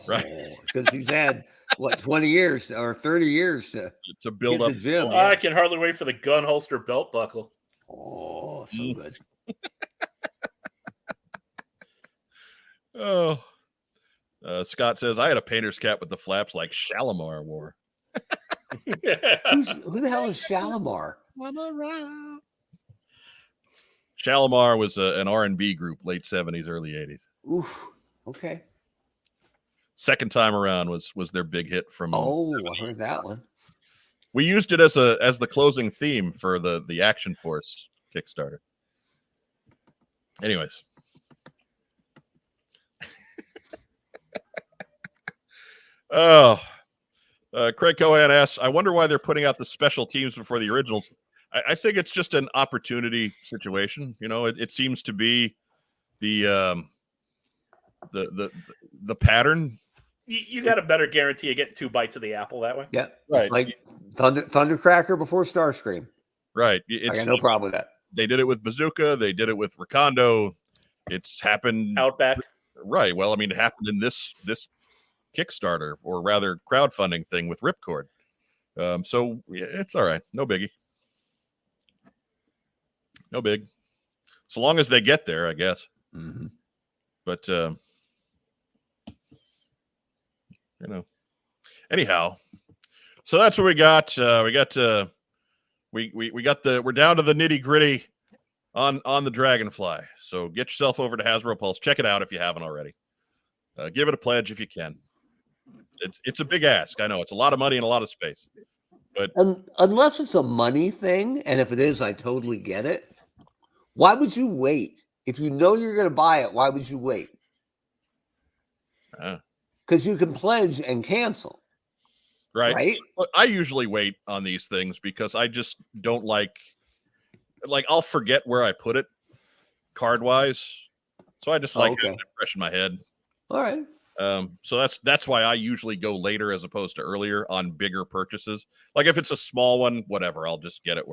right? Because he's had 20 years or 30 years to build up the gym. I can hardly wait for the gun holster belt buckle. Oh, so good. Oh, Scott says I had a painter's cap with the flaps like Shalimar wore. Who the hell is Shalimar? I'm around. Shalimar was an R&B group, late 70s, early 80s. Oof. Okay. Second time around was their big hit from. Oh, I heard that one. We used it as the closing theme for the Action Force Kickstarter. Anyways. Oh, Craig Cohan asks, I wonder why they're putting out the special teams before the originals. I think it's just an opportunity situation. You know, it seems to be the pattern. You got a better guarantee of getting 2 bites of the apple that way. Yeah, Right. It's like Thundercracker before Starscream. Right. I got no problem with that. They did it with Bazooka. They did it with Recondo. It's happened. Outback. Right. Well, I mean, it happened in this Kickstarter, or rather crowdfunding thing with Ripcord. So yeah, it's all right. No biggie. No big. So long as they get there, I guess. Mm-hmm. But you know, anyhow. So that's what we got. We're down to the nitty gritty on the Dragonfly. So get yourself over to Hasbro Pulse. Check it out if you haven't already. Give it a pledge if you can. It's a big ask. I know it's a lot of money and a lot of space. But unless it's a money thing, and if it is, I totally get it. Why would you wait? If you know you're going to buy it, why would you wait? Because you can pledge and cancel. Right. I usually wait on these things because I just don't like I'll forget where I put it card wise. So I just like having it fresh in my head. All right. So that's why I usually go later as opposed to earlier on bigger purchases. Like if it's a small one, whatever, I'll just get it.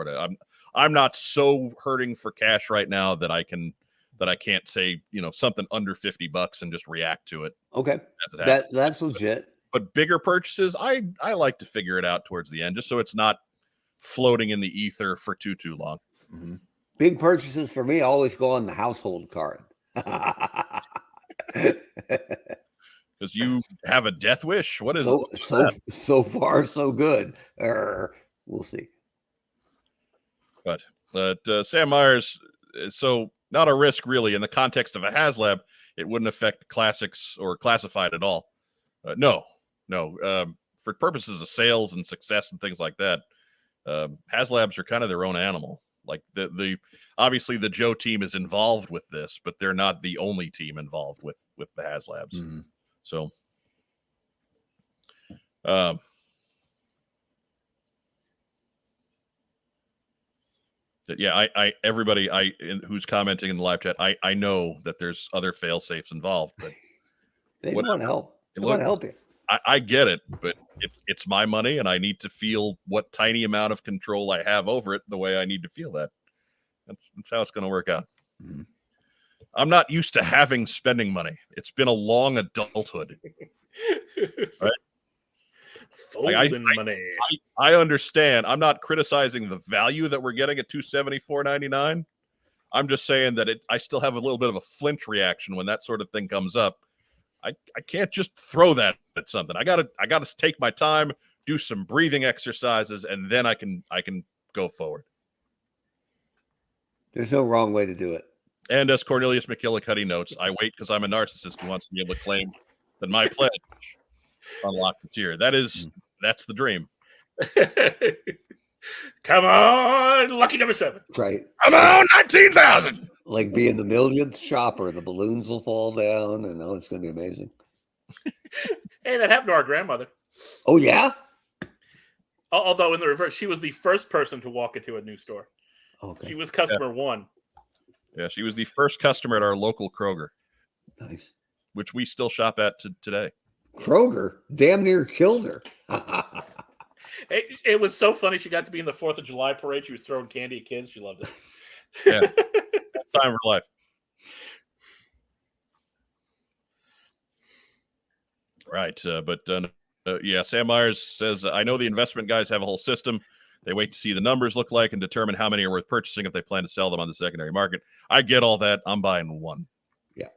I'm not so hurting for cash right now that I can't say, you know, something under $50 and just react to it. Okay. That's legit. But bigger purchases, I like to figure it out towards the end, just so it's not floating in the ether for too long. Mm-hmm. Big purchases for me always go on the household card. Because you have a death wish. What is so far so good? We'll see. But Sam Myers, so not a risk really in the context of a HasLab. It wouldn't affect classics or classified at all. No. For purposes of sales and success and things like that, HasLabs are kind of their own animal. Like the obviously the Joe team is involved with this, but they're not the only team involved with the HasLabs. Mm-hmm. So, yeah, everybody who's commenting in the live chat, I know that there's other fail safes involved, but they want to help. They want to help you. I get it, but it's my money, and I need to feel what tiny amount of control I have over it the way I need to feel that. That's how it's going to work out. Mm-hmm. I'm not used to having spending money. It's been a long adulthood. Right? Folding money. I understand. I'm not criticizing the value that we're getting at $274.99. I'm just saying that I still have a little bit of a flinch reaction when that sort of thing comes up. I can't just throw that at something. I gotta take my time, do some breathing exercises, and then I can go forward. There's no wrong way to do it. And as Cornelius McKillicuddy notes, I wait because I'm a narcissist who wants to be able to claim that my pledge unlocked the tier. That's the dream. Come on, lucky number 7. Right. Come on, 19,000. Like being the millionth shopper, the balloons will fall down, and it's going to be amazing. Hey, that happened to our grandmother. Oh yeah. Although in the reverse, she was the first person to walk into a new store. Okay. She was customer 1. Yeah, she was the first customer at our local Kroger. Nice. Which we still shop at today. Kroger damn near killed her. It was so funny. She got to be in the 4th of July parade. She was throwing candy at kids. She loved it. Yeah. Time of her life. Right. Yeah, Sam Myers says, I know the investment guys have a whole system. They wait to see the numbers look like and determine how many are worth purchasing if they plan to sell them on the secondary market. I get all that. I'm buying one. Yeah.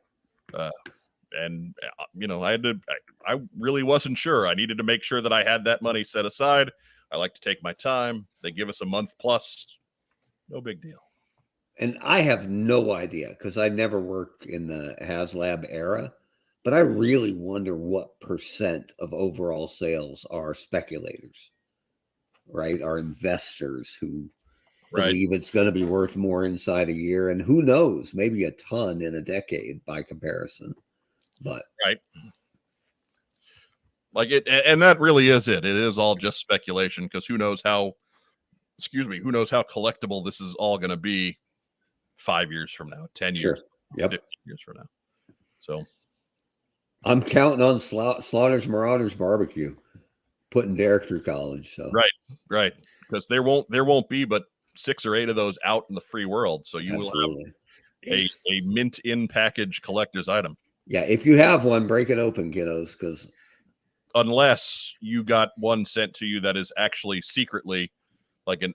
And you know, I really wasn't sure. I needed to make sure that I had that money set aside. I like to take my time. They give us a month plus No big deal. And I have no idea because I never worked in the HasLab era, but I really wonder what % of overall sales are speculators, right? Are investors who believe it's going to be worth more inside a year, and who knows, maybe a ton in a decade by comparison. But like it, and that really is it. It is all just speculation because who knows how collectible this is all going to be 5 years from now, 10 years, sure. Yep. 15 years from now. So I'm counting on Slaughter's Marauders Barbecue, putting Derek through college. So right, because there won't be but 6 or 8 of those out in the free world. So you Absolutely. will have a mint in package collector's item. Yeah, if you have one, break it open, kiddos, because unless you got one sent to you that is actually secretly like a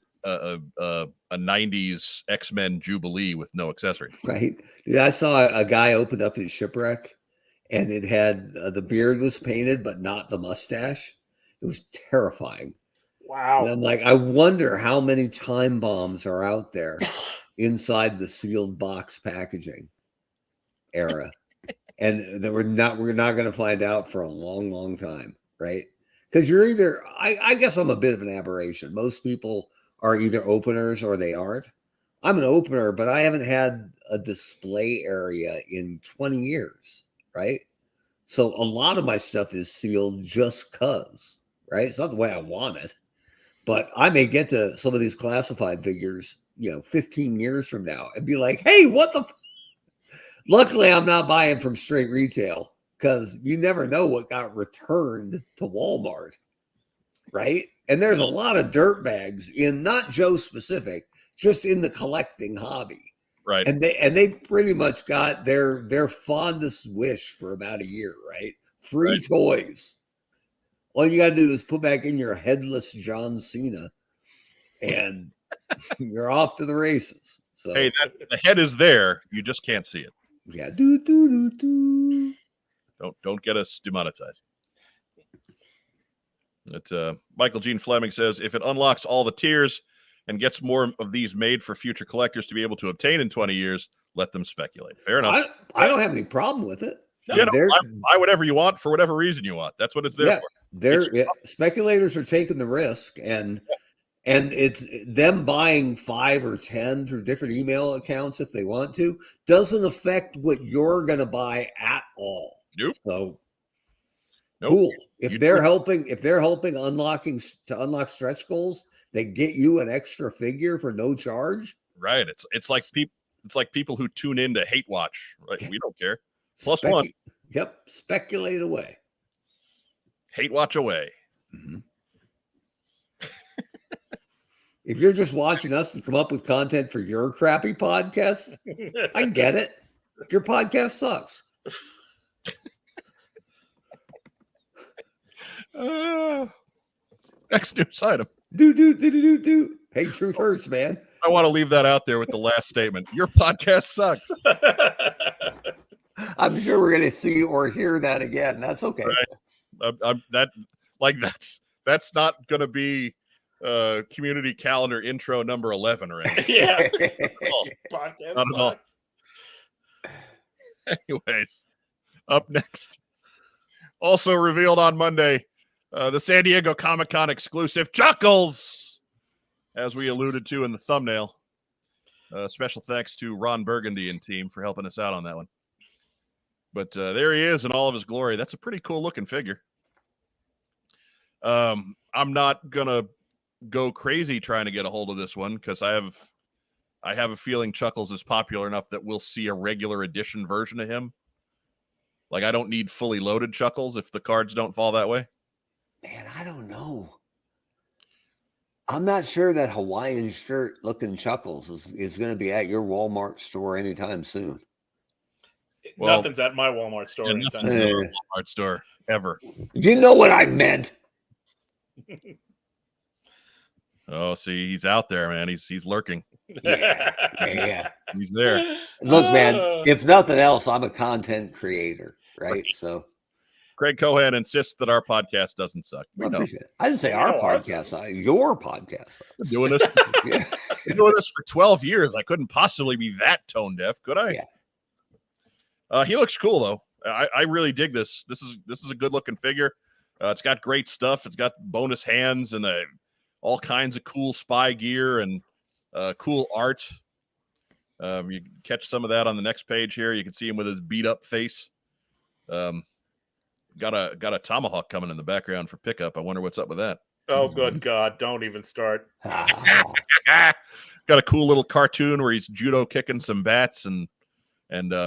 90s X-Men Jubilee with no accessory. Right. Dude, I saw a guy opened up his shipwreck and it had the beard was painted, but not the mustache. It was terrifying. Wow. And I'm like, I wonder how many time bombs are out there inside the sealed box packaging era. And that we're not going to find out for a long, long time. Right. Because you're either, I guess I'm a bit of an aberration. Most people are either openers or they aren't. I'm an opener, but I haven't had a display area in 20 years, right? So a lot of my stuff is sealed just because, right? It's not the way I want it, but I may get to some of these classified figures, 15 years from now and be like, hey, what the? Luckily, I'm not buying from straight retail because you never know what got returned to Walmart, right? And there's a lot of dirt bags in not Joe specific, just in the collecting hobby. Right. And they pretty much got their fondest wish for about a year, right? Free toys. All you got to do is put back in your headless John Cena and you're off to the races. So hey, the head is there. You just can't see it. Yeah. Don't get us demonetized. Michael Gene Fleming says, if it unlocks all the tiers and gets more of these made for future collectors to be able to obtain in 20 years, let them speculate. Fair enough. I don't have any problem with it. No, buy whatever you want for whatever reason you want. That's what it's there for. Speculators are taking the risk, and it's them buying 5 or 10 through different email accounts if they want to doesn't affect what you're going to buy at all. Nope. So cool. If they're helping unlock stretch goals, they get you an extra figure for no charge. Right. It's like people who tune in to Hate Watch. Right. We don't care. +1. Yep. Speculate away. Hate Watch away. Mm-hmm. If you're just watching us to come up with content for your crappy podcast, I get it. Your podcast sucks. Next news item. Do. Hey, truth hurts, man. I want to leave that out there with the last statement. Your podcast sucks. I'm sure we're going to see or hear that again. That's okay. Right. That's not going to be community calendar intro number 11 or anything. Yeah. Podcast not sucks. Anyways, up next. Also revealed on Monday, the San Diego Comic-Con exclusive Chuckles, as we alluded to in the thumbnail. Special thanks to Ron Burgundy and team for helping us out on that one. But there he is in all of his glory. That's a pretty cool looking figure. I'm not going to go crazy trying to get a hold of this one because I have a feeling Chuckles is popular enough that we'll see a regular edition version of him. Like, I don't need fully loaded Chuckles if the cards don't fall that way. Man, I don't know. I'm not sure that Hawaiian shirt looking Chuckles is going to be at your Walmart store anytime soon. Well, nothing's at my Walmart store anytime soon. Walmart store ever. You know what I meant. Oh, see, he's out there, man. He's lurking. Yeah. He's there. Look, man, if nothing else, I'm a content creator, right? So Craig Cohan insists that our podcast doesn't suck. I We know. appreciate it. I didn't say We our know ours podcast. Your podcast. We're doing this. Yeah. Been doing this for 12 years. I couldn't possibly be that tone deaf, could I? Yeah. He looks cool though. I really dig this. This is a good looking figure. It's got great stuff. It's got bonus hands and all kinds of cool spy gear and cool art. You can catch some of that on the next page here. You can see him with his beat up face. Got a tomahawk coming in the background for pickup. I wonder what's up with that. Oh, good God. Don't even start. Got a cool little cartoon where he's judo kicking some bats and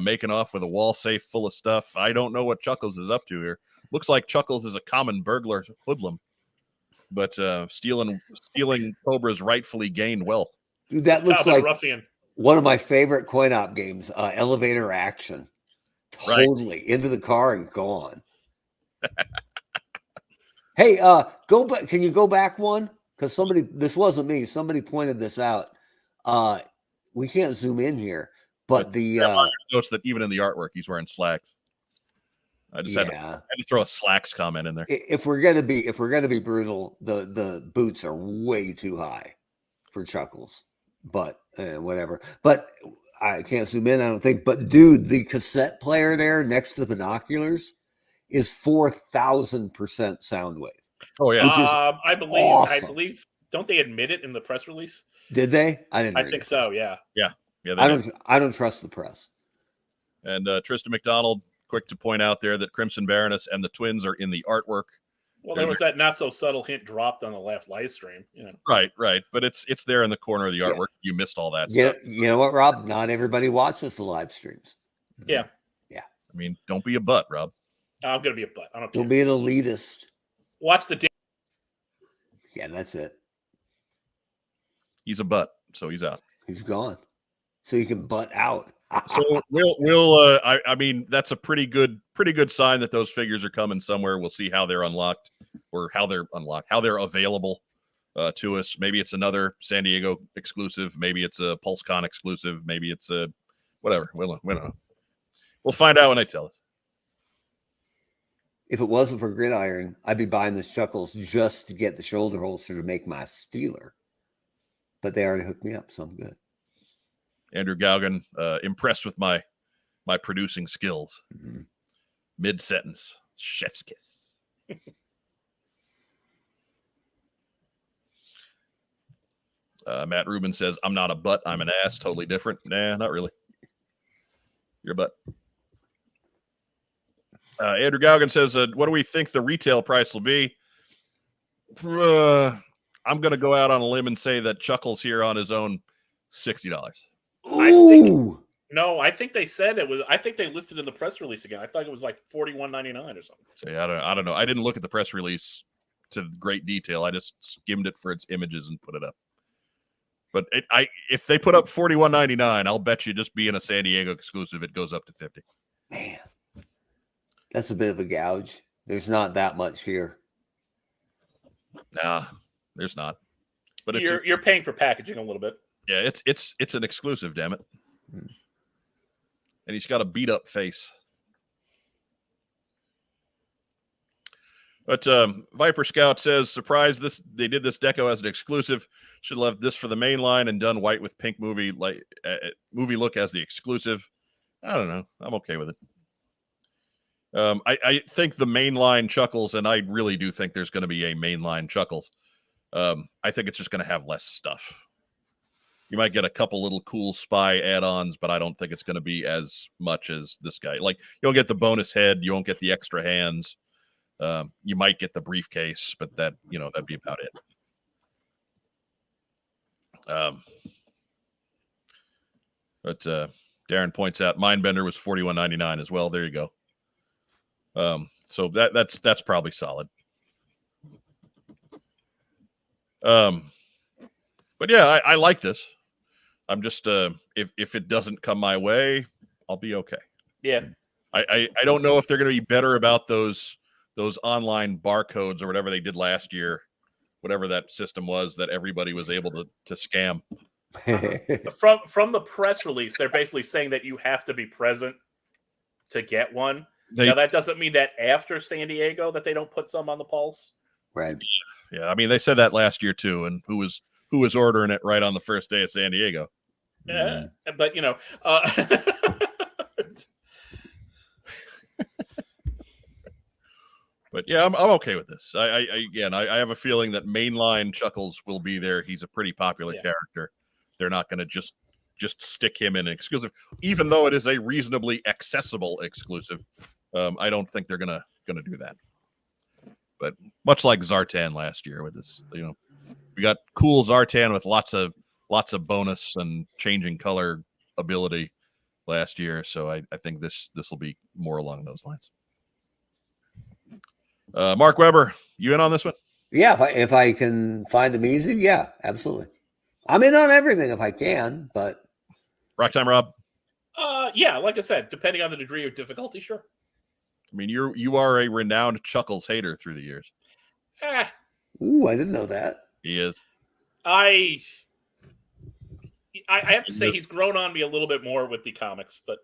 making off with a wall safe full of stuff. I don't know what Chuckles is up to here. Looks like Chuckles is a common burglar hoodlum, but stealing Cobra's rightfully gained wealth. Dude, that looks Cowboy like ruffian. one of my favorite coin-op games, Elevator Action. Right. Totally into the car and gone. Hey, go back. Can you go back one? Because this wasn't me. Somebody pointed this out. We can't zoom in here, but the Notice that even in the artwork, he's wearing slacks. I just had to throw a slacks comment in there. If we're gonna be brutal, the boots are way too high for Chuckles. But whatever. But I can't zoom in, I don't think. But dude, the cassette player there next to the binoculars is 4,000% sound wave. Oh yeah, Which is I believe. awesome. I believe. Don't they admit it in the press release? Did they? I didn't. I read think it. so. Yeah. yeah. I don't trust the press. And Tristan McDonald, quick to point out there that Crimson Baroness and the twins are in the artwork. Well, there was that not so subtle hint dropped on the last live stream. You know. Right. But it's there in the corner of the artwork. You missed all that Yeah, stuff. you know what, Rob? Not everybody watches the live streams. Yeah. I mean, don't be a butt, Rob. I'm gonna be a butt. I don't care. Don't be an elitist. Watch the. Yeah, that's it. He's a butt, so he's out. He's gone. So you can butt out. So we'll I mean, that's a pretty good sign that those figures are coming somewhere. We'll see how they're unlocked or how they're available to us. Maybe it's another San Diego exclusive. Maybe it's a PulseCon exclusive. Maybe it's a whatever. We don't know. We'll find out when they tell us. If it wasn't for Gridiron, I'd be buying this Chuckles just to get the shoulder holster to make my Steeler. But they already hooked me up, so I'm good. Andrew Gaugan, impressed with my producing skills. Mm-hmm. Mid-sentence. Chef's kiss. Matt Rubin says, I'm not a butt, I'm an ass. Totally different. Nah, not really. You're a butt. Andrew Gaugan says, what do we think the retail price will be? I'm going to go out on a limb and say that Chuckles here on his own, $60. Ooh. I think they said it was. I think they listed in the press release again. I thought it was like $41.99 or something. So I don't know. I didn't look at the press release to great detail. I just skimmed it for its images and put it up. But if they put up $41.99, I'll bet you just being a San Diego exclusive, it goes up to $50. Man, that's a bit of a gouge. There's not that much here. Nah, there's not. But You're paying for packaging a little bit. Yeah, it's an exclusive, damn it. And he's got a beat up face. But Viper Scout says, surprise, they did this deco as an exclusive. Should have left this for the main line and done white with pink movie look as the exclusive. I don't know. I'm okay with it. I think the mainline Chuckles, and I really do think there's going to be a mainline Chuckles. I think it's just going to have less stuff. You might get a couple little cool spy add-ons, but I don't think it's going to be as much as this guy. Like, you don't get the bonus head, you won't get the extra hands. You might get the briefcase, but that'd be about it. But Darren points out Mindbender was $41.99 as well. There you go. So that's probably solid. But yeah, I like this. I'm just if it doesn't come my way, I'll be okay. Yeah. I don't know if they're going to be better about those online barcodes or whatever they did last year, whatever that system was that everybody was able to scam. From the press release, they're basically saying that you have to be present to get one. Now, that doesn't mean that after San Diego that they don't put some on the Pulse. Right. Yeah, I mean, they said that last year too, and who was ordering it right on the first day of San Diego? Yeah, but But yeah, I'm okay with this. I have a feeling that mainline Chuckles will be there. He's a pretty popular character. They're not going to just stick him in an exclusive, even though it is a reasonably accessible exclusive. I don't think they're gonna do that. But much like Zartan last year with this, we got cool Zartan with lots of bonus and changing color ability last year. So I think this will be more along those lines. Mark Weber, you in on this one? Yeah, if I can find them easy, yeah, absolutely. I'm in on everything if I can, but Rock time, Rob. Yeah, like I said, depending on the degree of difficulty, sure. I mean, you are a renowned Chuckles hater through the years. Ooh, I didn't know that. He is. I have to say he's grown on me a little bit more with the comics, but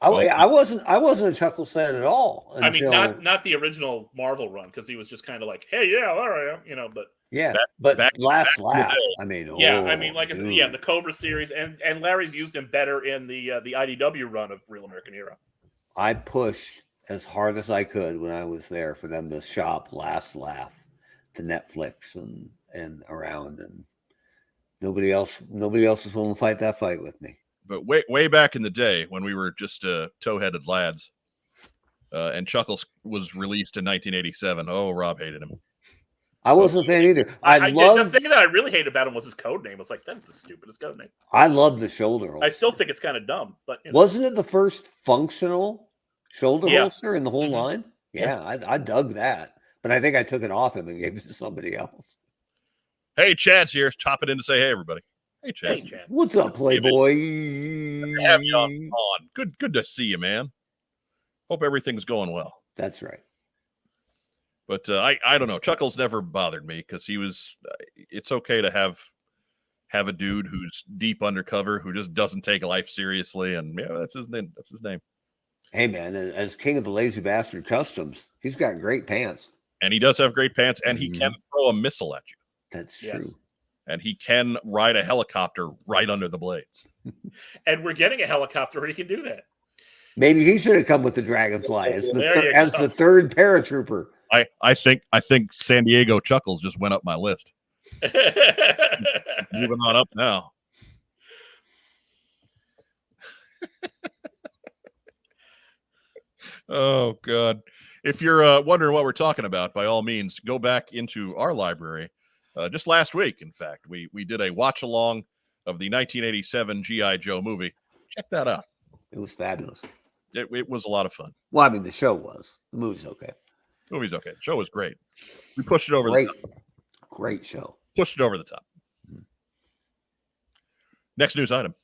I wasn't a Chuckles fan at all. Until... I mean, not the original Marvel run, because he was just kind of like, hey, yeah, all right, but yeah, but last laugh. I mean, like I said, the Cobra series, and Larry's used him better in the IDW run of Real American Hero. I pushed as hard as I could when I was there for them to shop Last Laugh to Netflix and around, and nobody else is willing to fight that fight with me. But way back in the day when we were just toe-headed lads, and Chuckles was released in 1987. Oh, Rob hated him. I wasn't a fan either. The thing that I really hated about him was his code name. I was like, that's the stupidest code name. I love the shoulder holster. I still think it's kind of dumb, but wasn't it the first functional shoulder holster in the whole line? Yeah, I dug that, but I think I took it off him and gave it to somebody else. Hey, Chad's here, chopping in to say hey, everybody. Hey, Chad. Hey, Chad. What's up, Playboy? Have you on. Good to see you, man. Hope everything's going well. That's right. But I don't know. Chuckles never bothered me because he was. It's okay to have a dude who's deep undercover who just doesn't take life seriously, and that's his name. That's his name. Hey man, as King of the Lazy Bastard Customs, he's got great pants, and he does have great pants, and he can throw a missile at you. That's true. And he can ride a helicopter right under the blades. And we're getting a helicopter where he can do that. Maybe he should have come with the Dragonfly as the third paratrooper. I think San Diego Chuckles just went up my list. Moving on up now. Oh God! If you're wondering what we're talking about, by all means, go back into our library. Just last week, in fact, we did a watch along of the 1987 GI Joe movie. Check that out. It was fabulous. It was a lot of fun. Well, I mean, the show was. The movie's okay. The movie's okay. The show was great. We pushed it over the top. Great show. Pushed it over the top. Next news item.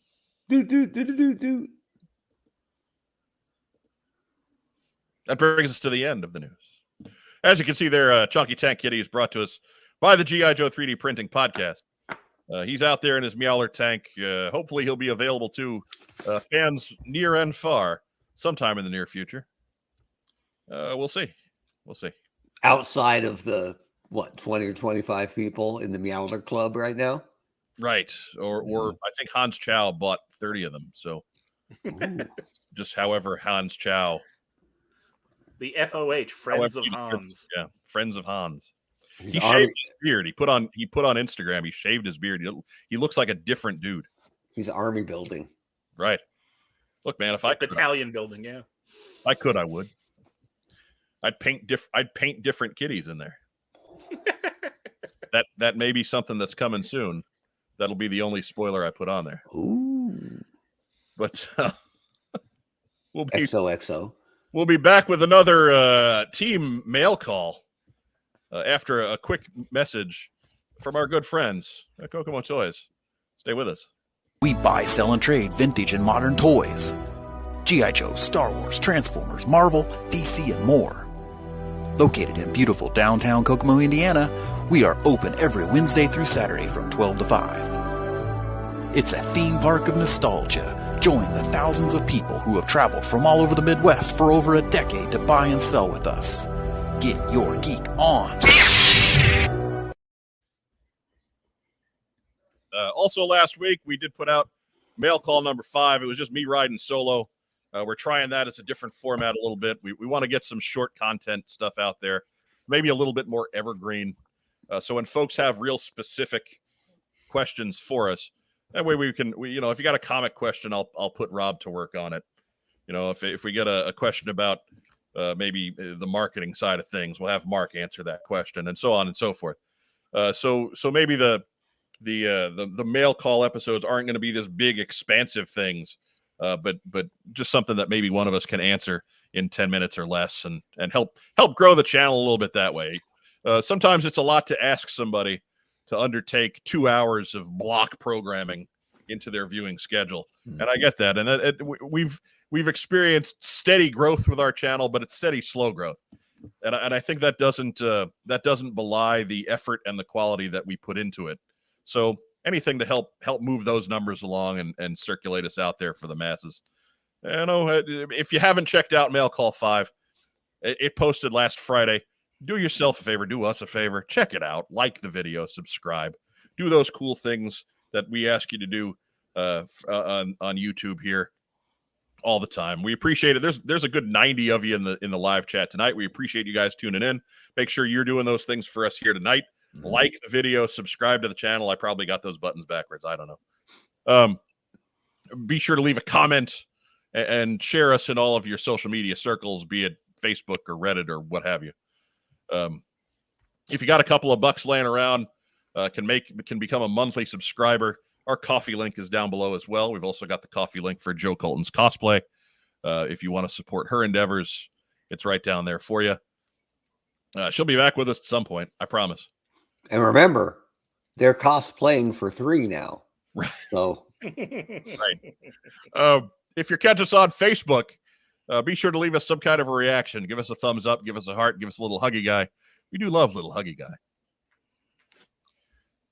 Do. That brings us to the end of the news. As you can see there, Chunky Tank Kitty is brought to us by the GI Joe 3D Printing Podcast. He's out there in his Meowler tank. Hopefully he'll be available to fans near and far sometime in the near future. We'll see. Outside of the 20 or 25 people in the Meowler Club right now? Right. Or I think Hans Chow bought 30 of them. So just however Hans Chow. The FOH, Friends of Hans. Yeah, Friends of Hans. He shaved his beard. He put on Instagram. He shaved his beard. He looks like a different dude. He's army building. Right. Look, man, if I could, battalion building, yeah. If I could, I would. I'd paint different kitties in there. that may be something that's coming soon. That'll be the only spoiler I put on there. Ooh. But we'll be XOXO. We'll be back with another team mail call after a quick message from our good friends at Kokomo Toys. Stay with us. We buy, sell, and trade vintage and modern toys. GI Joe, Star Wars, Transformers, Marvel, DC, and more. Located in beautiful downtown Kokomo, Indiana, we are open every Wednesday through Saturday from 12 to 5. It's a theme park of nostalgia, Join the thousands of people who have traveled from all over the Midwest for over a decade to buy and sell with us. Get your geek on. Also, last week, we did put out mail call number 5. It was just me riding solo. We're trying that as a different format a little bit. We want to get some short content stuff out there, maybe a little bit more evergreen. So when folks have real specific questions for us, that way we can, if you got a comic question, I'll put Rob to work on it. If we get a question about maybe the marketing side of things, we'll have Mark answer that question, and so on and so forth. So maybe the mail call episodes aren't going to be this big, expansive things, but just something that maybe one of us can answer in 10 minutes or less, and help grow the channel a little bit that way. Sometimes it's a lot to ask somebody to undertake 2 hours of block programming into their viewing schedule, and I get that. And we've experienced steady growth with our channel, but it's steady, slow growth, and I think that doesn't belie the effort and the quality that we put into it. So anything to help move those numbers along and circulate us out there for the masses. If you haven't checked out Mail Call 5, it posted last Friday. Do yourself a favor, do us a favor, check it out, like the video, subscribe, do those cool things that we ask you to do on YouTube here all the time. We appreciate it. There's a good 90 of you in the live chat tonight. We appreciate you guys tuning in. Make sure you're doing those things for us here tonight. Like the video, subscribe to the channel. I probably got those buttons backwards. I don't know. Be sure to leave a comment and share us in all of your social media circles, be it Facebook or Reddit or what have you. If you got a couple of bucks laying around, can become a monthly subscriber. Our coffee link is down below as well. We've also got the coffee link for Joe Colton's cosplay. If you want to support her endeavors, it's right down there for you. She'll be back with us at some point, I promise. And remember, they're cosplaying for 3 now. Right. So, right. If you're catching us on Facebook, be sure to leave us some kind of a reaction. Give us a thumbs up, give us a heart, give us a little huggy guy. We do love little huggy guy.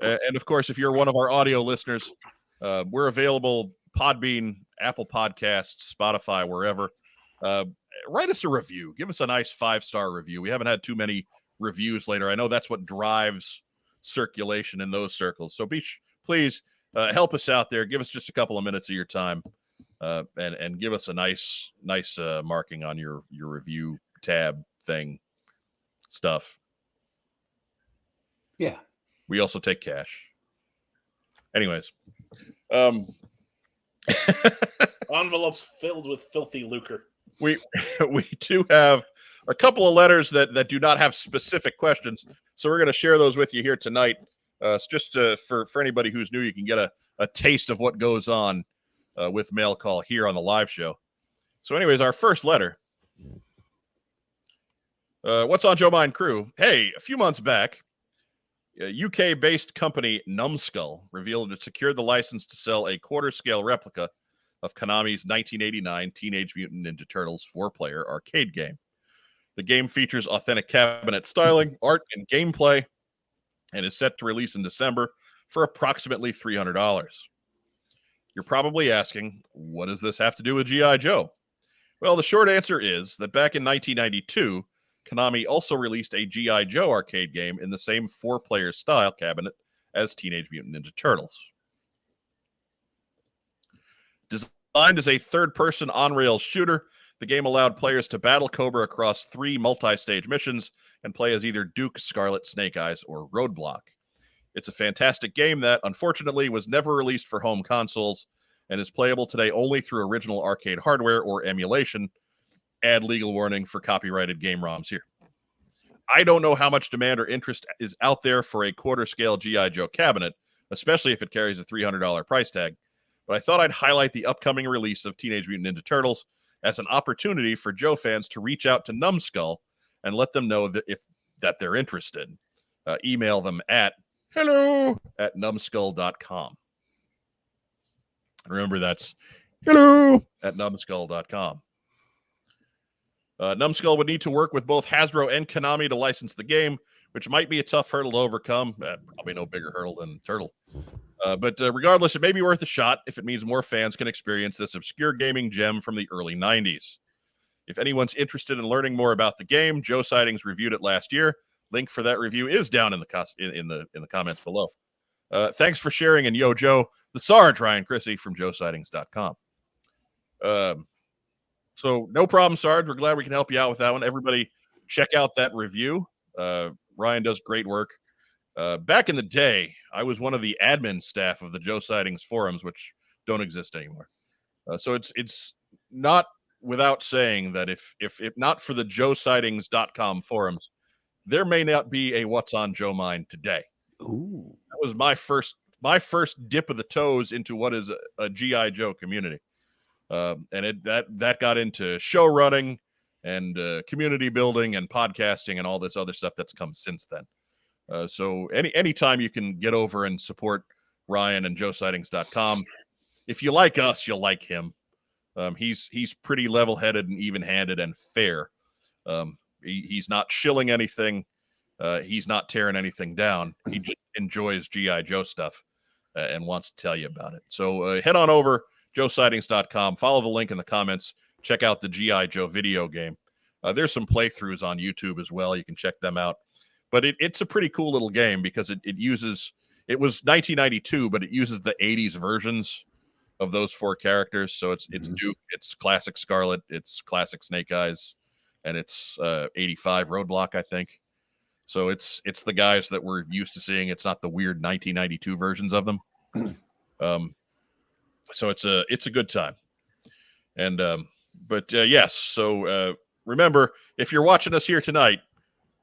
And of course, if you're one of our audio listeners, we're available Podbean, Apple Podcasts, Spotify, wherever. Write us a review. Give us a nice 5-star review. We haven't had too many reviews later. I know that's what drives circulation in those circles. So please help us out there. Give us just a couple of minutes of your time, and give us a nice marking on your review tab thing stuff. Yeah. We also take cash. Anyways, envelopes filled with filthy lucre. We do have a couple of letters that do not have specific questions, so we're going to share those with you here tonight. Just for anybody who's new, you can get a taste of what goes on with Mail Call here on the live show. So anyways, our first letter. What's on Joe Mind crew? Hey, a few months back, UK-based company Numbskull revealed it secured the license to sell a quarter-scale replica of Konami's 1989 Teenage Mutant Ninja Turtles 4-player arcade game. The game features authentic cabinet styling, art, and gameplay, and is set to release in December for approximately $300. You're probably asking, what does this have to do with GI Joe? Well, the short answer is that back in 1992, Konami also released a GI Joe arcade game in the same 4-player style cabinet as Teenage Mutant Ninja Turtles. Designed as a third-person on-rails shooter, the game allowed players to battle Cobra across 3 multi-stage missions and play as either Duke, Scarlet, Snake Eyes, or Roadblock. It's a fantastic game that, unfortunately, was never released for home consoles and is playable today only through original arcade hardware or emulation. Add legal warning for copyrighted game ROMs here. I don't know how much demand or interest is out there for a quarter-scale GI Joe cabinet, especially if it carries a $300 price tag, but I thought I'd highlight the upcoming release of Teenage Mutant Ninja Turtles as an opportunity for Joe fans to reach out to Numbskull and let them know that they're interested. Email them at hello@numbskull.com. Remember, that's hello@numbskull.com. Numbskull would need to work with both Hasbro and Konami to license the game, which might be a tough hurdle to overcome. Probably no bigger hurdle than Turtle. But regardless, it may be worth a shot if it means more fans can experience this obscure gaming gem from the early 90s. If anyone's interested in learning more about the game, Joe Sightings reviewed it last year. Link for that review is down in the comments below. Thanks for sharing, and yo, Joe, the Sarge, Ryan Chrissy from joesightings.com. So no problem, Sarge. We're glad we can help you out with that one. Everybody, check out that review. Ryan does great work. Back in the day, I was one of the admin staff of the Joe Sightings forums, which don't exist anymore. So it's not without saying that if not for the joesightings.com forums, there may not be a What's on Joe Mind today. Ooh. That was my first dip of the toes into what is a GI Joe community. And that got into show running and community building and podcasting and all this other stuff that's come since then. So anytime you can get over and support Ryan and joesightings.com, if you like us, you'll like him. He's pretty level-headed and even-handed and fair. He's not shilling anything. He's not tearing anything down. He just enjoys GI Joe stuff and wants to tell you about it. So head on over, joesightings.com. Follow the link in the comments. Check out the GI Joe video game. There's some playthroughs on YouTube as well. You can check them out. But it's a pretty cool little game because it was 1992, but it uses the 80s versions of those four characters. So it's Duke, it's classic Scarlet, it's classic Snake Eyes, and it's 85 Roadblock, I think. So it's the guys that we're used to seeing. It's not the weird 1992 versions of them. So it's a good time. And yes, so remember, if you're watching us here tonight,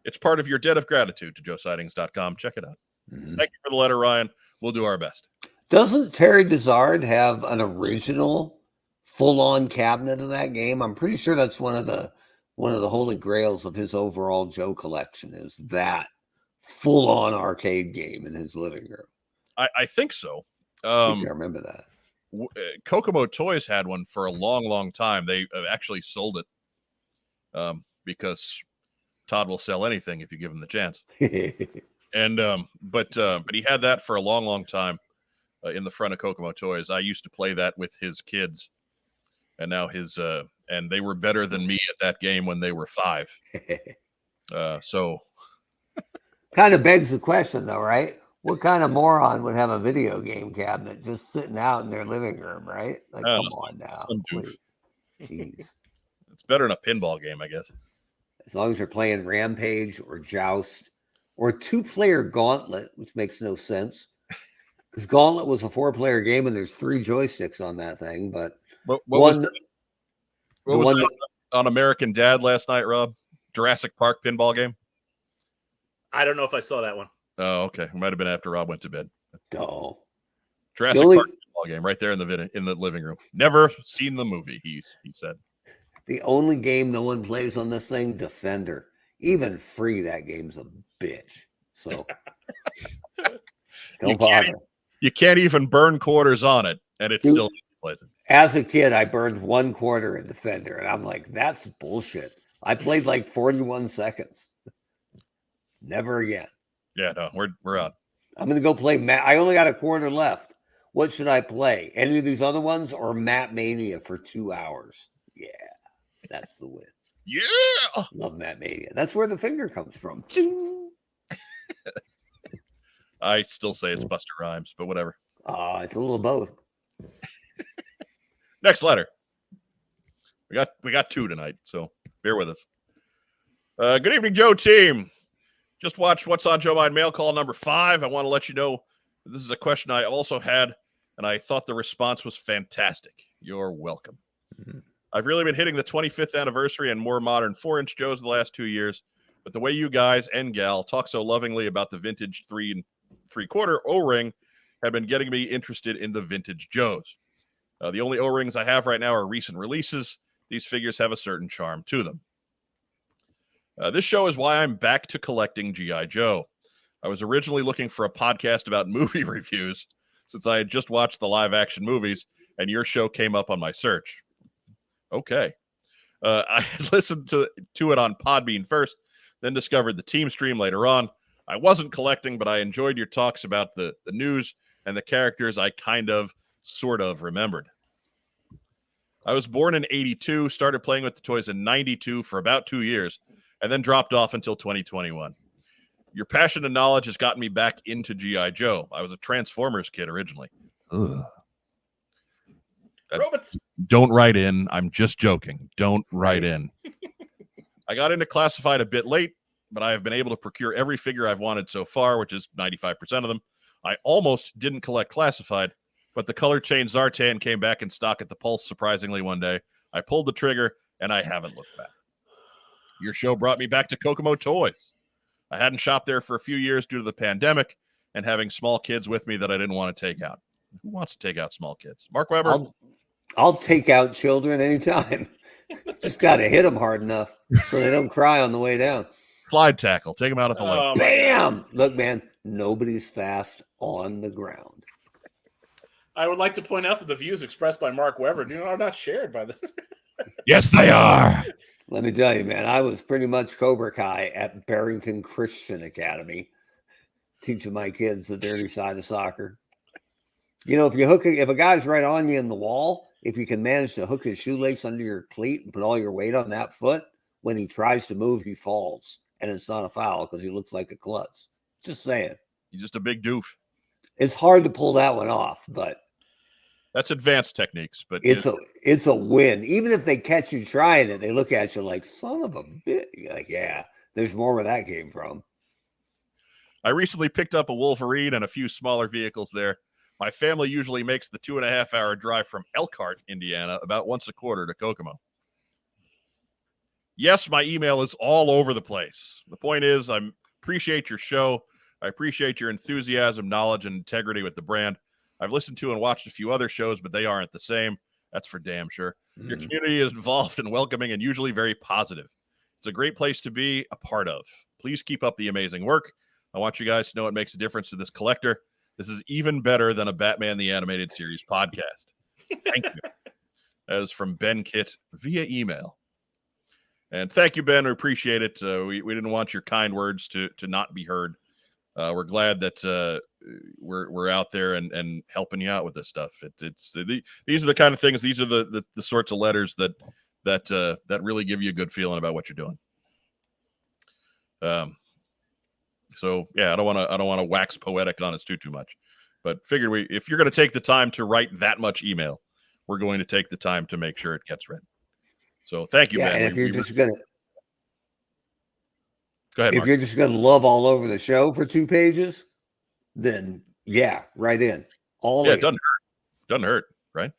it's part of your debt of gratitude to joesightings.com. Check it out. Thank you for the letter, Ryan. We'll do our best. Doesn't Terry Dizard have an original full-on cabinet of that game? I'm pretty sure that's one of the holy grails of his overall Joe collection is that full-on arcade game in his living room. I think so. I remember that. Kokomo Toys had one for a long, long time. They actually sold it because Todd will sell anything if you give him the chance. And but he had that for a long, long time in the front of Kokomo Toys. I used to play that with his kids, and now and they were better than me at that game when they were 5. So kind of begs the question, though, right? What kind of moron would have a video game cabinet just sitting out in their living room, right? Like, come on now, please. Jeez. It's better than a pinball game, I guess. As long as you're playing Rampage or Joust or 2-player Gauntlet, which makes no sense. Because Gauntlet was a 4-player game and there's 3 joysticks on that thing. But what was that on American Dad last night, Rob? Jurassic Park pinball game? I don't know if I saw that one. Oh, okay. It might have been after Rob went to bed. Oh. Jurassic Park pinball game right there in the living room. Never seen the movie, he said. The only game no one plays on this thing, Defender. Even free, that game's a bitch. So don't bother. You can't even burn quarters on it, and it's still pleasant. As a kid, I burned 1 quarter in Defender, and I'm like, that's bullshit. I played like 41 seconds. Never again. Yeah, no, we're out. I'm gonna go play I only got a quarter left. What should I play? Any of these other ones or Map Mania for 2 hours? Yeah. That's the win. Yeah. Love Map Mania. That's where the finger comes from. I still say it's Buster Rhymes, but whatever. It's a little of both. Next letter. We got 2 tonight, so bear with us. Good evening, Joe team. Just watched What's on Joe Mind mail call number 5. I want to let you know this is a question I also had, and I thought the response was fantastic. You're welcome. Mm-hmm. I've really been hitting the 25th anniversary and more modern 4-inch Joes the last 2 years, but the way you guys and gal talk so lovingly about the vintage 3 3/4 O-ring have been getting me interested in the vintage Joes. The only O-rings I have right now are recent releases. These figures have a certain charm to them. This show is why I'm back to collecting GI Joe. I was originally looking for a podcast about movie reviews since I had just watched the live-action movies, and your show came up on my search. Okay. I listened to it on Podbean first, then discovered the TeamStream later on. I wasn't collecting, but I enjoyed your talks about the news and the characters I kind of, sort of remembered. I was born in 82, started playing with the toys in 92 for about 2 years, and then dropped off until 2021. Your passion and knowledge has gotten me back into GI Joe. I was a Transformers kid originally. Ugh. Robots. Don't write in. I'm just joking. Don't write in. I got into Classified a bit late, but I have been able to procure every figure I've wanted so far, which is 95% of them. I almost didn't collect Classified, but the color change Zartan came back in stock at the Pulse surprisingly one day. I pulled the trigger, and I haven't looked back. Your show brought me back to Kokomo Toys. I hadn't shopped there for a few years due to the pandemic and having small kids with me that I didn't want to take out. Who wants to take out small kids? Mark Weber? I'll take out children anytime. Just got to hit them hard enough so they don't cry on the way down. Slide tackle. Take them out at the lake. Bam! Look, man, nobody's fast on the ground. I would like to point out that the views expressed by Mark Weber are not shared by the. Yes, they are. Let me tell you, man, I was pretty much Cobra Kai at Barrington Christian Academy, teaching my kids the dirty side of soccer. You know, if a guy's right on you in the wall, if you can manage to hook his shoelace under your cleat and put all your weight on that foot, when he tries to move, he falls. And it's not a foul because he looks like a klutz. Just saying. He's just a big doof. It's hard to pull that one off, but that's advanced techniques. But it's a win. Even if they catch you trying it, they look at you like, son of a bitch. You're like, yeah, there's more where that came from. I recently picked up a Wolverine and a few smaller vehicles there. My family usually makes the 2.5-hour drive from Elkhart, Indiana, about once a quarter to Kokomo. Yes, my email is all over the place. The point is, I appreciate your show. I appreciate your enthusiasm, knowledge, and integrity with the brand. I've listened to and watched a few other shows, but they aren't the same. That's for damn sure. Your community is involved and welcoming and usually very positive. It's a great place to be a part of. Please keep up the amazing work. I want you guys to know it makes a difference to this collector. This is even better than a Batman the Animated Series podcast. Thank you. That is from Ben Kitt via email. And thank you, Ben. We appreciate it. We didn't want your kind words to not be heard. We're glad that we're out there and helping you out with this stuff. These are the kind of things. These are the sorts of letters that really give you a good feeling about what you're doing. So yeah, I don't want to wax poetic on us too much, but figured if you're going to take the time to write that much email, we're going to take the time to make sure it gets read. So thank you, Ben. And if you're just going to go ahead, if Mark. you're just going to love all over the show for 2 pages, then yeah, right in. It doesn't hurt, right?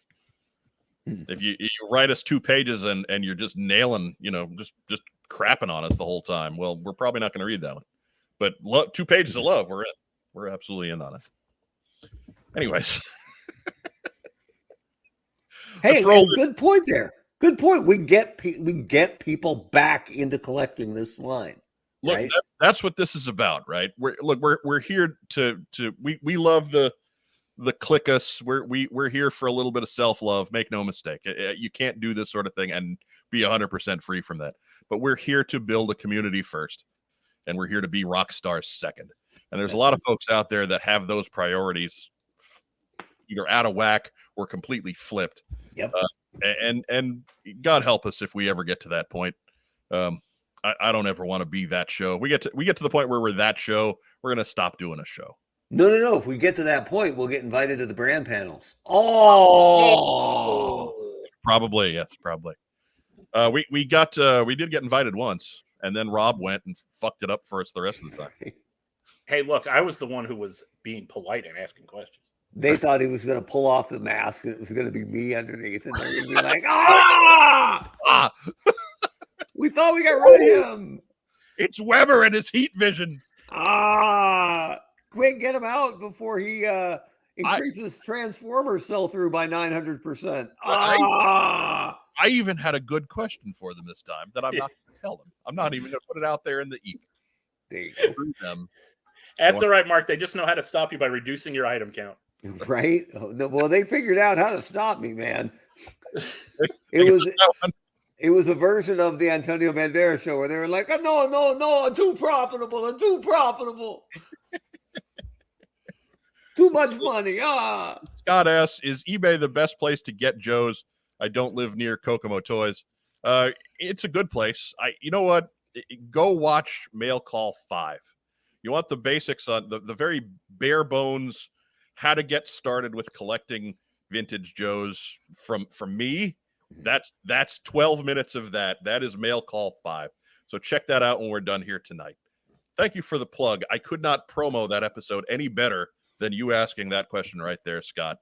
If you write us 2 pages and you're just nailing, just crapping on us the whole time, well, we're probably not going to read that one. But 2 pages of love, we're in. We're absolutely in on it. Anyways. Hey, good point there. Good point. We get people back into collecting this line. Look, right? that's what this is about, right? We're here we love the click us. We're here for a little bit of self-love. Make no mistake. You can't do this sort of thing and be 100% free from that. But we're here to build a community first. And we're here to be rock stars second. And there's a lot of folks out there that have those priorities either out of whack or completely flipped. Yep. And God help us if we ever get to that point. I don't ever want to be that show. If we get to the point where we're that show, we're going to stop doing a show. No. If we get to that point, we'll get invited to the brand panels. Oh, probably. Yes, probably. We did get invited once. And then Rob went and fucked it up for us the rest of the time. Hey, look, I was the one who was being polite and asking questions. They thought he was going to pull off the mask and it was going to be me underneath. And they're going to be like, ah! We thought we got rid of him. It's Weber and his heat vision. Quick, get him out before he increases Transformer sell-through by 900%. I even had a good question for them this time that I'm not going to tell them. I'm not even going to put it out there in the ether. There you go. Them. That's all right, Mark. They just know how to stop you by reducing your item count. Right? Well, they figured out how to stop me, man. It It was a version of the Antonio Banderas show where they were like, oh, no, too profitable. Too much money. Scott S. Is eBay the best place to get Joe's? I don't live near Kokomo Toys. It's a good place. You know what? Go watch Mail Call 5. You want the basics on the very bare bones, how to get started with collecting vintage Joes from me. That's 12 minutes of that. That is Mail Call 5. So check that out when we're done here tonight. Thank you for the plug. I could not promo that episode any better than you asking that question right there, Scott.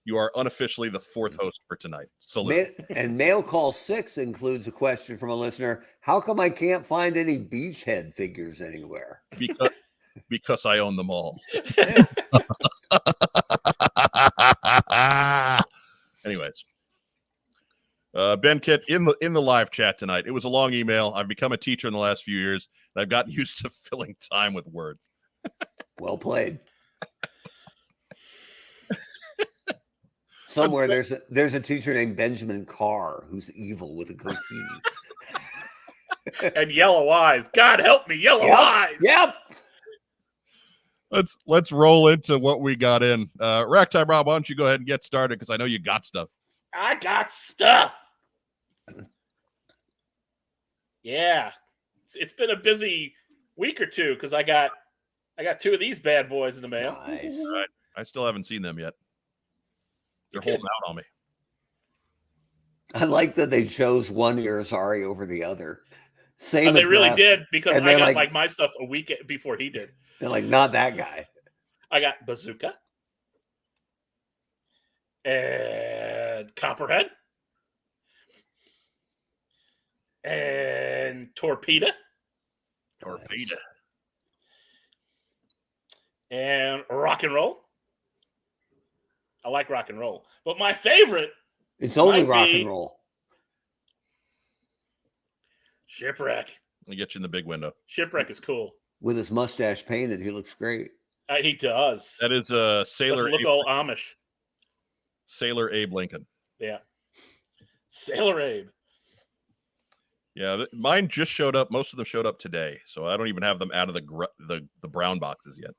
You are unofficially the fourth host for tonight. Salute. And Mail Call 6 includes a question from a listener. How come I can't find any Beachhead figures anywhere? Because I own them all. Anyways. Ben Kitt in the live chat tonight. It was a long email. I've become a teacher in the last few years, and I've gotten used to filling time with words. Well played. Somewhere there's a teacher named Benjamin Carr who's evil with a goatee. And yellow eyes. God help me, yellow eyes. Yep. Let's roll into what we got in. Ragtime Rob, why don't you go ahead and get started, because I know you got stuff. I got stuff. Yeah. It's been a busy week or two because I got two of these bad boys in the mail. Nice. All right. I still haven't seen them yet. They're holding out on me. I like that they chose one Irizarry over the other. Same. They really did, because I got like my stuff a week before he did. They're like, not that guy. I got Bazooka and Copperhead and Torpedo and Rock and Roll. I like Rock and Roll, but my favorite, it's only Rock and Roll. Shipwreck. Let me get you in the big window. Shipwreck is cool. With his mustache painted, he looks great. He does. That is Sailor. Doesn't look all Amish. Sailor Abe Lincoln. Yeah. Sailor Abe. Yeah, mine just showed up. Most of them showed up today, so I don't even have them out of the brown boxes yet.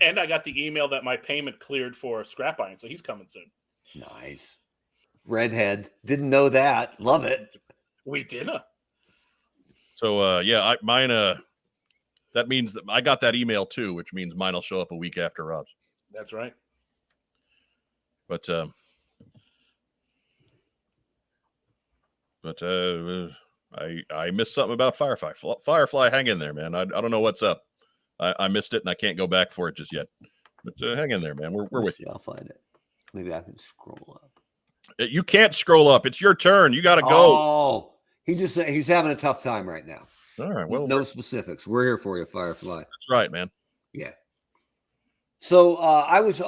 And I got the email that my payment cleared for Scrap Iron, so he's coming soon. Nice. Redhead. Didn't know that. Love it. We didn't. So, mine, that means that I got that email too, which means mine will show up a week after Rob's. That's right. But I missed something about Firefly. Firefly, hang in there, man. I don't know what's up. I missed it, and I can't go back for it just yet. But hang in there, man. We're with you. I'll find it. Maybe I can scroll up. You can't scroll up. It's your turn. You got to go. Oh, he's having a tough time right now. All right. Well, no specifics. We're here for you, Firefly. That's right, man. Yeah. So I was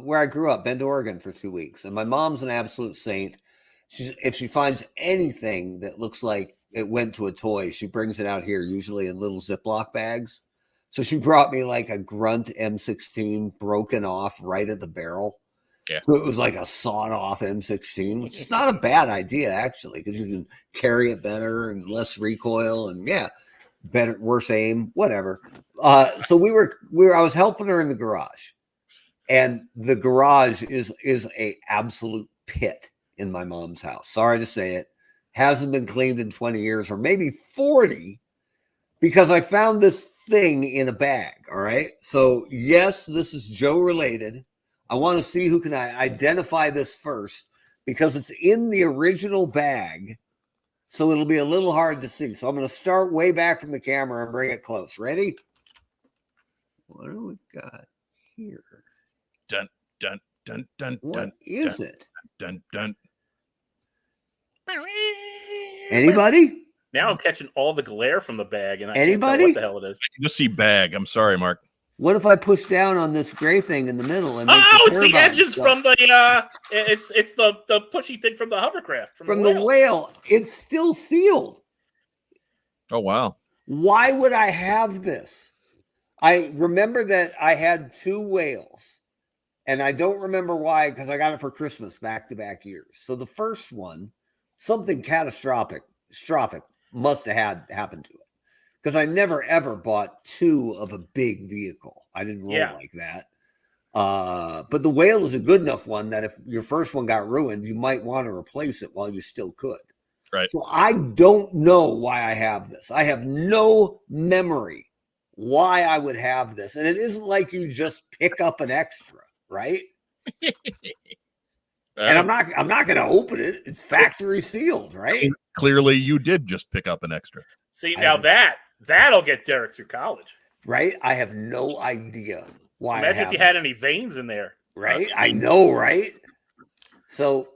where I grew up, Bend, Oregon, for 2 weeks, and my mom's an absolute saint. If she finds anything that looks like it went to a toy, she brings it out here, usually in little Ziploc bags. So she brought me like a Grunt M16 broken off right at the barrel. Yeah. So it was like a sawed-off M16, which is not a bad idea, actually, because you can carry it better and less recoil, and better, worse aim, whatever. So I was helping her in the garage, and the garage is a absolute pit in my mom's house. Sorry to say it. Hasn't been cleaned in 20 years or maybe 40, because I found this thing in a bag. All right. So yes, this is Joe related. I want to see who can identify this first, because it's in the original bag. So it'll be a little hard to see. So I'm going to start way back from the camera and bring it close. Ready? What do we got here? Dun, dun, dun, dun, What dun, is dun, it? Dun, dun. Anybody? Now I'm catching all the glare from the bag, and I Anybody? can't tell what the hell it is. I can just see bag. I'm sorry, Mark. What if I push down on this gray thing in the middle and make It's the turbine edges stuff? from the it's the pushy thing from the hovercraft from the whale. It's still sealed. Oh, wow. Why would I have this? I remember that I had 2 whales, and I don't remember why, because I got it for Christmas back-to-back years. So the first one, something catastrophic catastrophic must have happened to it. Because I never ever bought 2 of a big vehicle. I didn't roll like that. But the whale is a good enough one that if your first one got ruined, you might want to replace it while you still could. Right. So I don't know why I have this. I have no memory why I would have this. And it isn't like you just pick up an extra, right? And I'm not going to open it. It's factory sealed, right? Clearly you did just pick up an extra. See, now that'll get Derek through college. Right? I have no idea why. Imagine if you had any veins in there. Right? I know, right? So,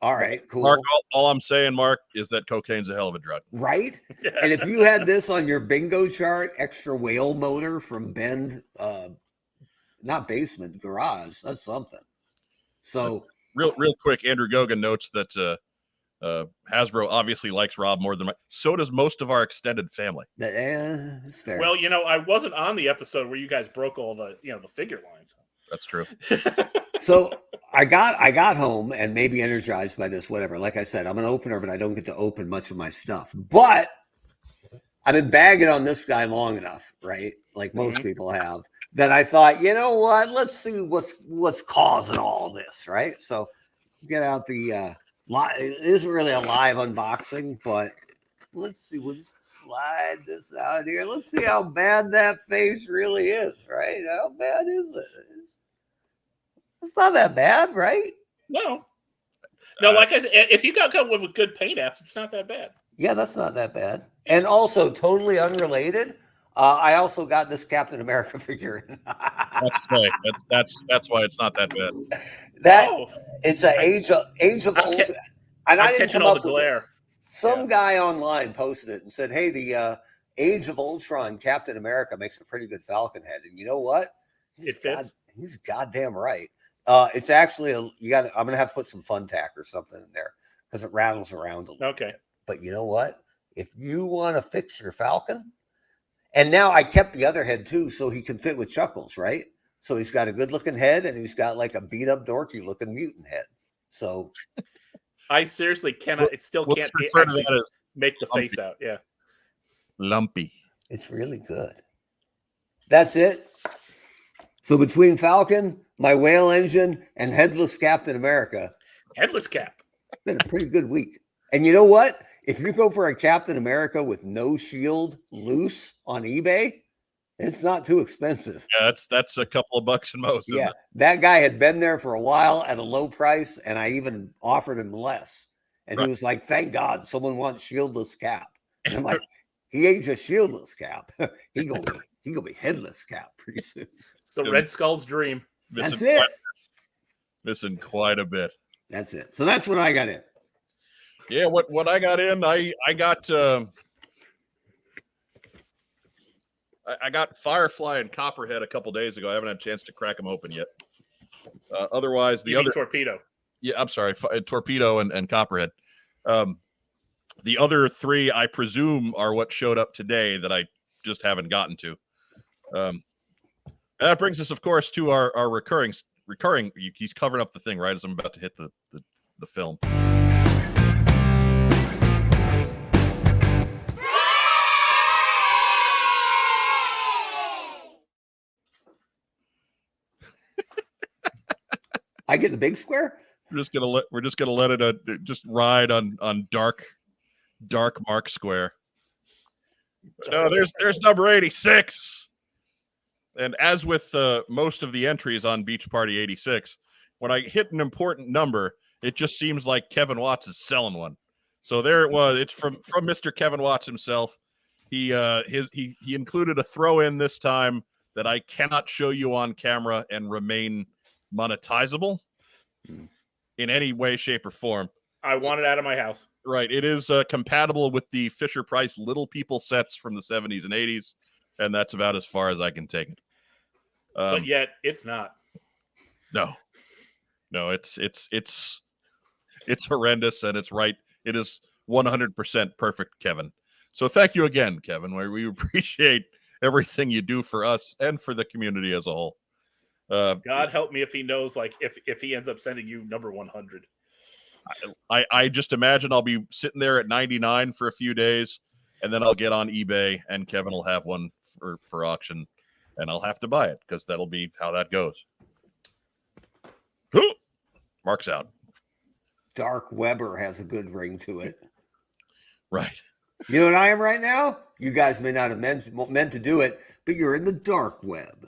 all right, cool. Mark, all I'm saying, Mark, is that cocaine's a hell of a drug. Right? And if you had this on your bingo chart, extra whale motor from Bend, not basement, garage, that's something. So real quick, Andrew Gogan notes that Hasbro obviously likes Rob more than so does most of our extended family. That's fair. Well, I wasn't on the episode where you guys broke all the the figure lines. That's true. So I got home and maybe energized by this, whatever. Like I said, I'm an opener, but I don't get to open much of my stuff. But I've been bagging on this guy long enough, right? Like most people have, that I thought, you know what? Let's see what's causing all this, right? So get out the it isn't really a live unboxing, but let's see. We'll just slide this out here. Let's see how bad that face really is, right? How bad is it? It's not that bad, right? No, like I said, if you got one with good paint apps, it's not that bad. Yeah, that's not that bad. And also, totally unrelated, I also got this Captain America figure. That's why it's not that bad. It's an Age of Ultron. And I didn't come up with this. Some guy online posted it and said, "Hey, the Age of Ultron Captain America makes a pretty good Falcon head." And you know what? It fits. He's goddamn right. It's actually I'm gonna have to put some fun tack or something in there because it rattles around a little. Okay. But you know what? If you want to fix your Falcon, and now I kept the other head too, so he can fit with Chuckles, right? So he's got a good looking head, and he's got like a beat up dorky looking mutant head. So I seriously cannot. It still can't make the lumpy face out. Yeah, lumpy. It's really good. That's it. So between Falcon, my whale engine, and headless Captain America, headless Cap, it's been a pretty good week. And you know what? If you go for a Captain America with no shield loose on eBay, it's not too expensive. Yeah, that's a couple of bucks in most. Yeah, that guy had been there for a while at a low price, and I even offered him less. And he was like, "Thank God, someone wants shieldless Cap." And I'm like, "He ain't just shieldless Cap. he gonna be headless Cap pretty soon." It's the Red Skull's dream. That's it. Missing quite a bit. That's it. So that's what I got in. Yeah, what I got in, I got Firefly and Copperhead a couple days ago. I haven't had a chance to crack them open yet. Otherwise, the other Torpedo. Yeah, I'm sorry, Torpedo and Copperhead. The other 3, I presume, are what showed up today that I just haven't gotten to. And that brings us, of course, to our recurring. He's covering up the thing right as I'm about to hit the film. I get the big square. We're just gonna let it just ride on dark Mark Square. No, there's number 86. And as with most of the entries on Beach Party 86, when I hit an important number, it just seems like Kevin Watts is selling one. So there it was. It's from Mr. Kevin Watts himself. He included a throw in this time that I cannot show you on camera and remain monetizable in any way, shape, or form. I want it out of my house. Right. It is compatible with the Fisher-Price Little People sets from the 70s and 80s, and that's about as far as I can take it. But yet, it's not. No, it's horrendous, and it's right. It is 100% perfect, Kevin. So thank you again, Kevin. We appreciate everything you do for us and for the community as a whole. God help me if he knows, like, if he ends up sending you number 100. I just imagine I'll be sitting there at 99 for a few days, and then I'll get on eBay, and Kevin will have one for auction, and I'll have to buy it because that'll be how that goes. Mark's out. Dark Weber has a good ring to it. Right. You know what I am right now? You guys may not have meant to do it, but you're in the dark web.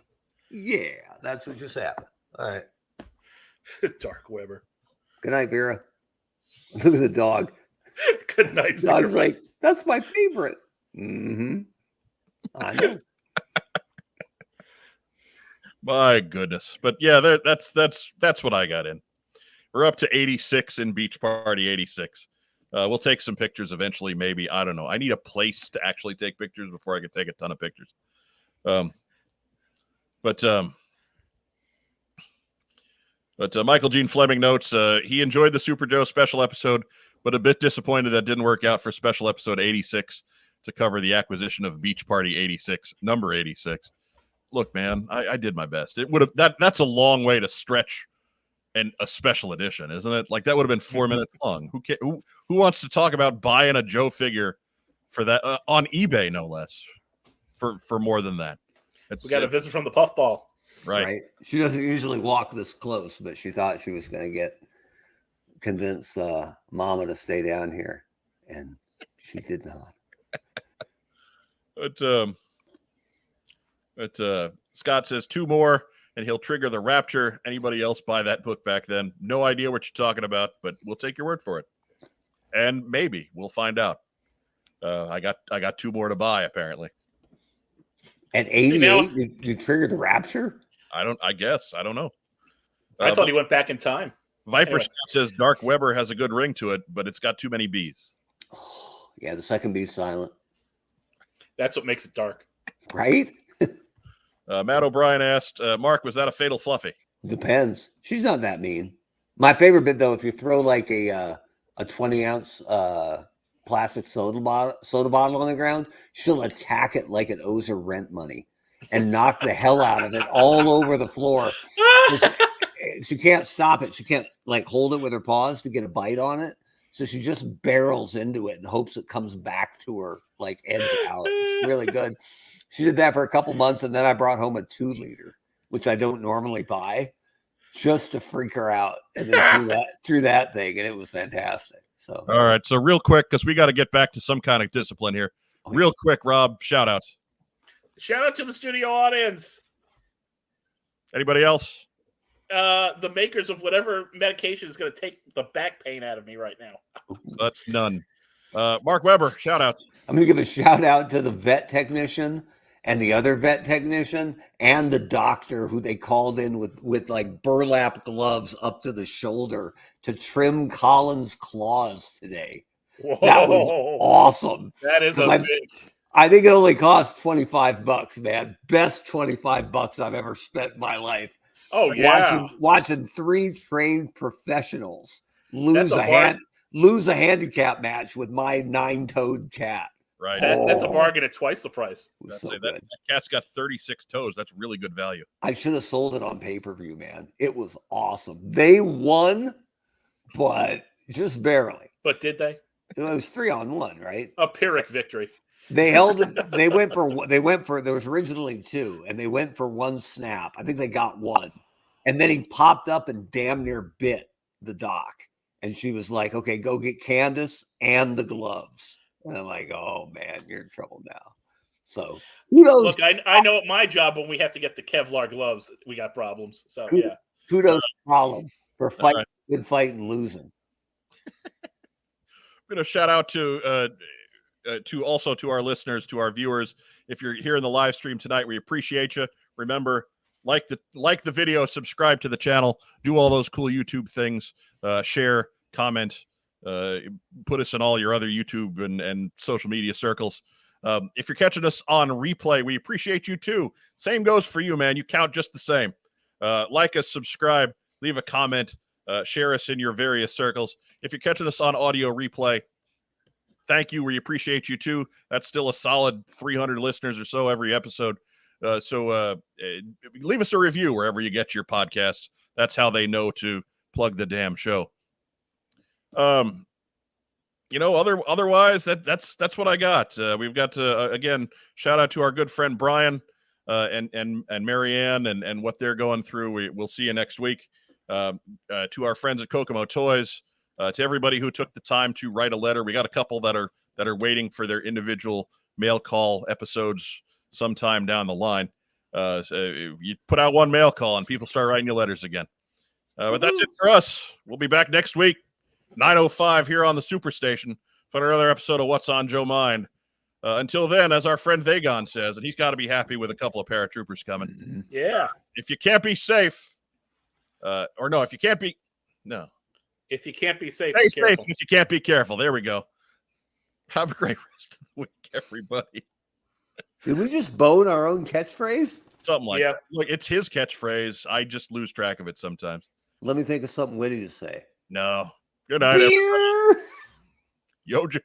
Yeah, that's what just happened. All right. Dark Weber. Good night, Vera. Look at the dog. Good night, The dog's Vera. like, that's my favorite. Mm-hmm. I know. My goodness. But yeah, that's what I got in. We're up to 86 in Beach Party 86. We'll take some pictures eventually, maybe. I don't know. I need a place to actually take pictures before I can take a ton of pictures. But Michael Gene Fleming notes he enjoyed the Super Joe special episode, but a bit disappointed that didn't work out for special episode 86 to cover the acquisition of Beach Party 86, number 86. Look, man, I did my best. It would have that's a long way to stretch a special edition, isn't it? Like that would have been 4 minutes long. Who wants to talk about buying a Joe figure for that on eBay, no less, for more than that? We got a visit from the puffball. Right. She doesn't usually walk this close, but she thought she was going to convince Mama to stay down here, and she did not. But Scott says 2 more, and he'll trigger the Rapture. Anybody else buy that book back then? No idea what you're talking about, but we'll take your word for it. And maybe we'll find out. I got 2 more to buy, apparently. At 88, you triggered the Rapture? I guess. I don't know. I thought he went back in time. Viper Anyway. Scott says Dark Weber has a good ring to it, but it's got too many B's. Oh, yeah, the second B's silent. That's what makes it dark. Right? Matt O'Brien asked, Mark, was that a fatal fluffy? Depends. She's not that mean. My favorite bit, though, if you throw like a 20-ounce plastic soda bottle on the ground, she'll attack it like it owes her rent money and knock the hell out of it all over the floor. She can't stop it. She can't like hold it with her paws to get a bite on it. So she just barrels into it and hopes it comes back to her like edge out. It's really good. She did that for a couple months, and then I brought home a 2-liter, which I don't normally buy, just to freak her out. And then threw that thing, and it was fantastic. So all right. So real quick, because we got to get back to some kind of discipline here. Real quick, Rob, shout outs. Shout out to the studio audience. Anybody else? The makers of whatever medication is going to take the back pain out of me right now. That's none. Mark Weber, shout out. I'm going to give a shout out to the vet technician and the other vet technician and the doctor who they called in with like burlap gloves up to the shoulder to trim Colin's claws today. Whoa. That was awesome. That is a big. I think it only cost $25, man. Best $25 I've ever spent in my life. Oh yeah, watching 3 trained professionals lose a handicap match with my 9-toed cat. Right. That's a bargain at twice the price. That cat's got 36 toes. That's really good value. I should have sold it on pay-per-view, man. It was awesome. They won, but just barely. But did they? It was 3-on-1, right? A Pyrrhic victory. They held it. They went for. There was originally 2, and they went for 1 snap. I think they got 1, and then he popped up and damn near bit the doc. And she was like, "Okay, go get Candace and the gloves." And I'm like, "Oh man, you're in trouble now." So kudos. Look, I know at my job when we have to get the Kevlar gloves, we got problems. So yeah, kudos to Colin for fighting, good fight and losing. I'm going to shout out to our listeners, to our viewers. If you're here in the live stream tonight, we appreciate you. Remember, like the video, subscribe to the channel, do all those cool YouTube things, share, comment, put us in all your other YouTube and social media circles. If you're catching us on replay, we appreciate you too. Same goes for you, man. You count just the same. Like us, subscribe, leave a comment, share us in your various circles. If you're catching us on audio replay, thank you. We appreciate you too. That's still a solid 300 listeners or so every episode. So leave us a review wherever you get your podcasts. That's how they know to plug the damn show. Otherwise that's what I got. We've got again, shout out to our good friend Brian and Marianne and what they're going through. We'll see you next week. To our friends at Kokomo Toys, to everybody who took the time to write a letter. We got a couple that are waiting for their individual mail call episodes sometime down the line. So you put out one mail call and people start writing you letters again. But that's it for us. We'll be back next week, 9:05 here on the Superstation for another episode of What's on Joe Mind. Until then, as our friend Vagon says, and he's got to be happy with a couple of paratroopers coming. Yeah. If you can't be safe, if you can't be safe, be stay safe. If you can't be careful, there we go. Have a great rest of the week, everybody. Did we just bone our own catchphrase? Something like that. Look, it's his catchphrase. I just lose track of it sometimes. Let me think of something witty to say. No. Good night, everybody. Yo, Joe.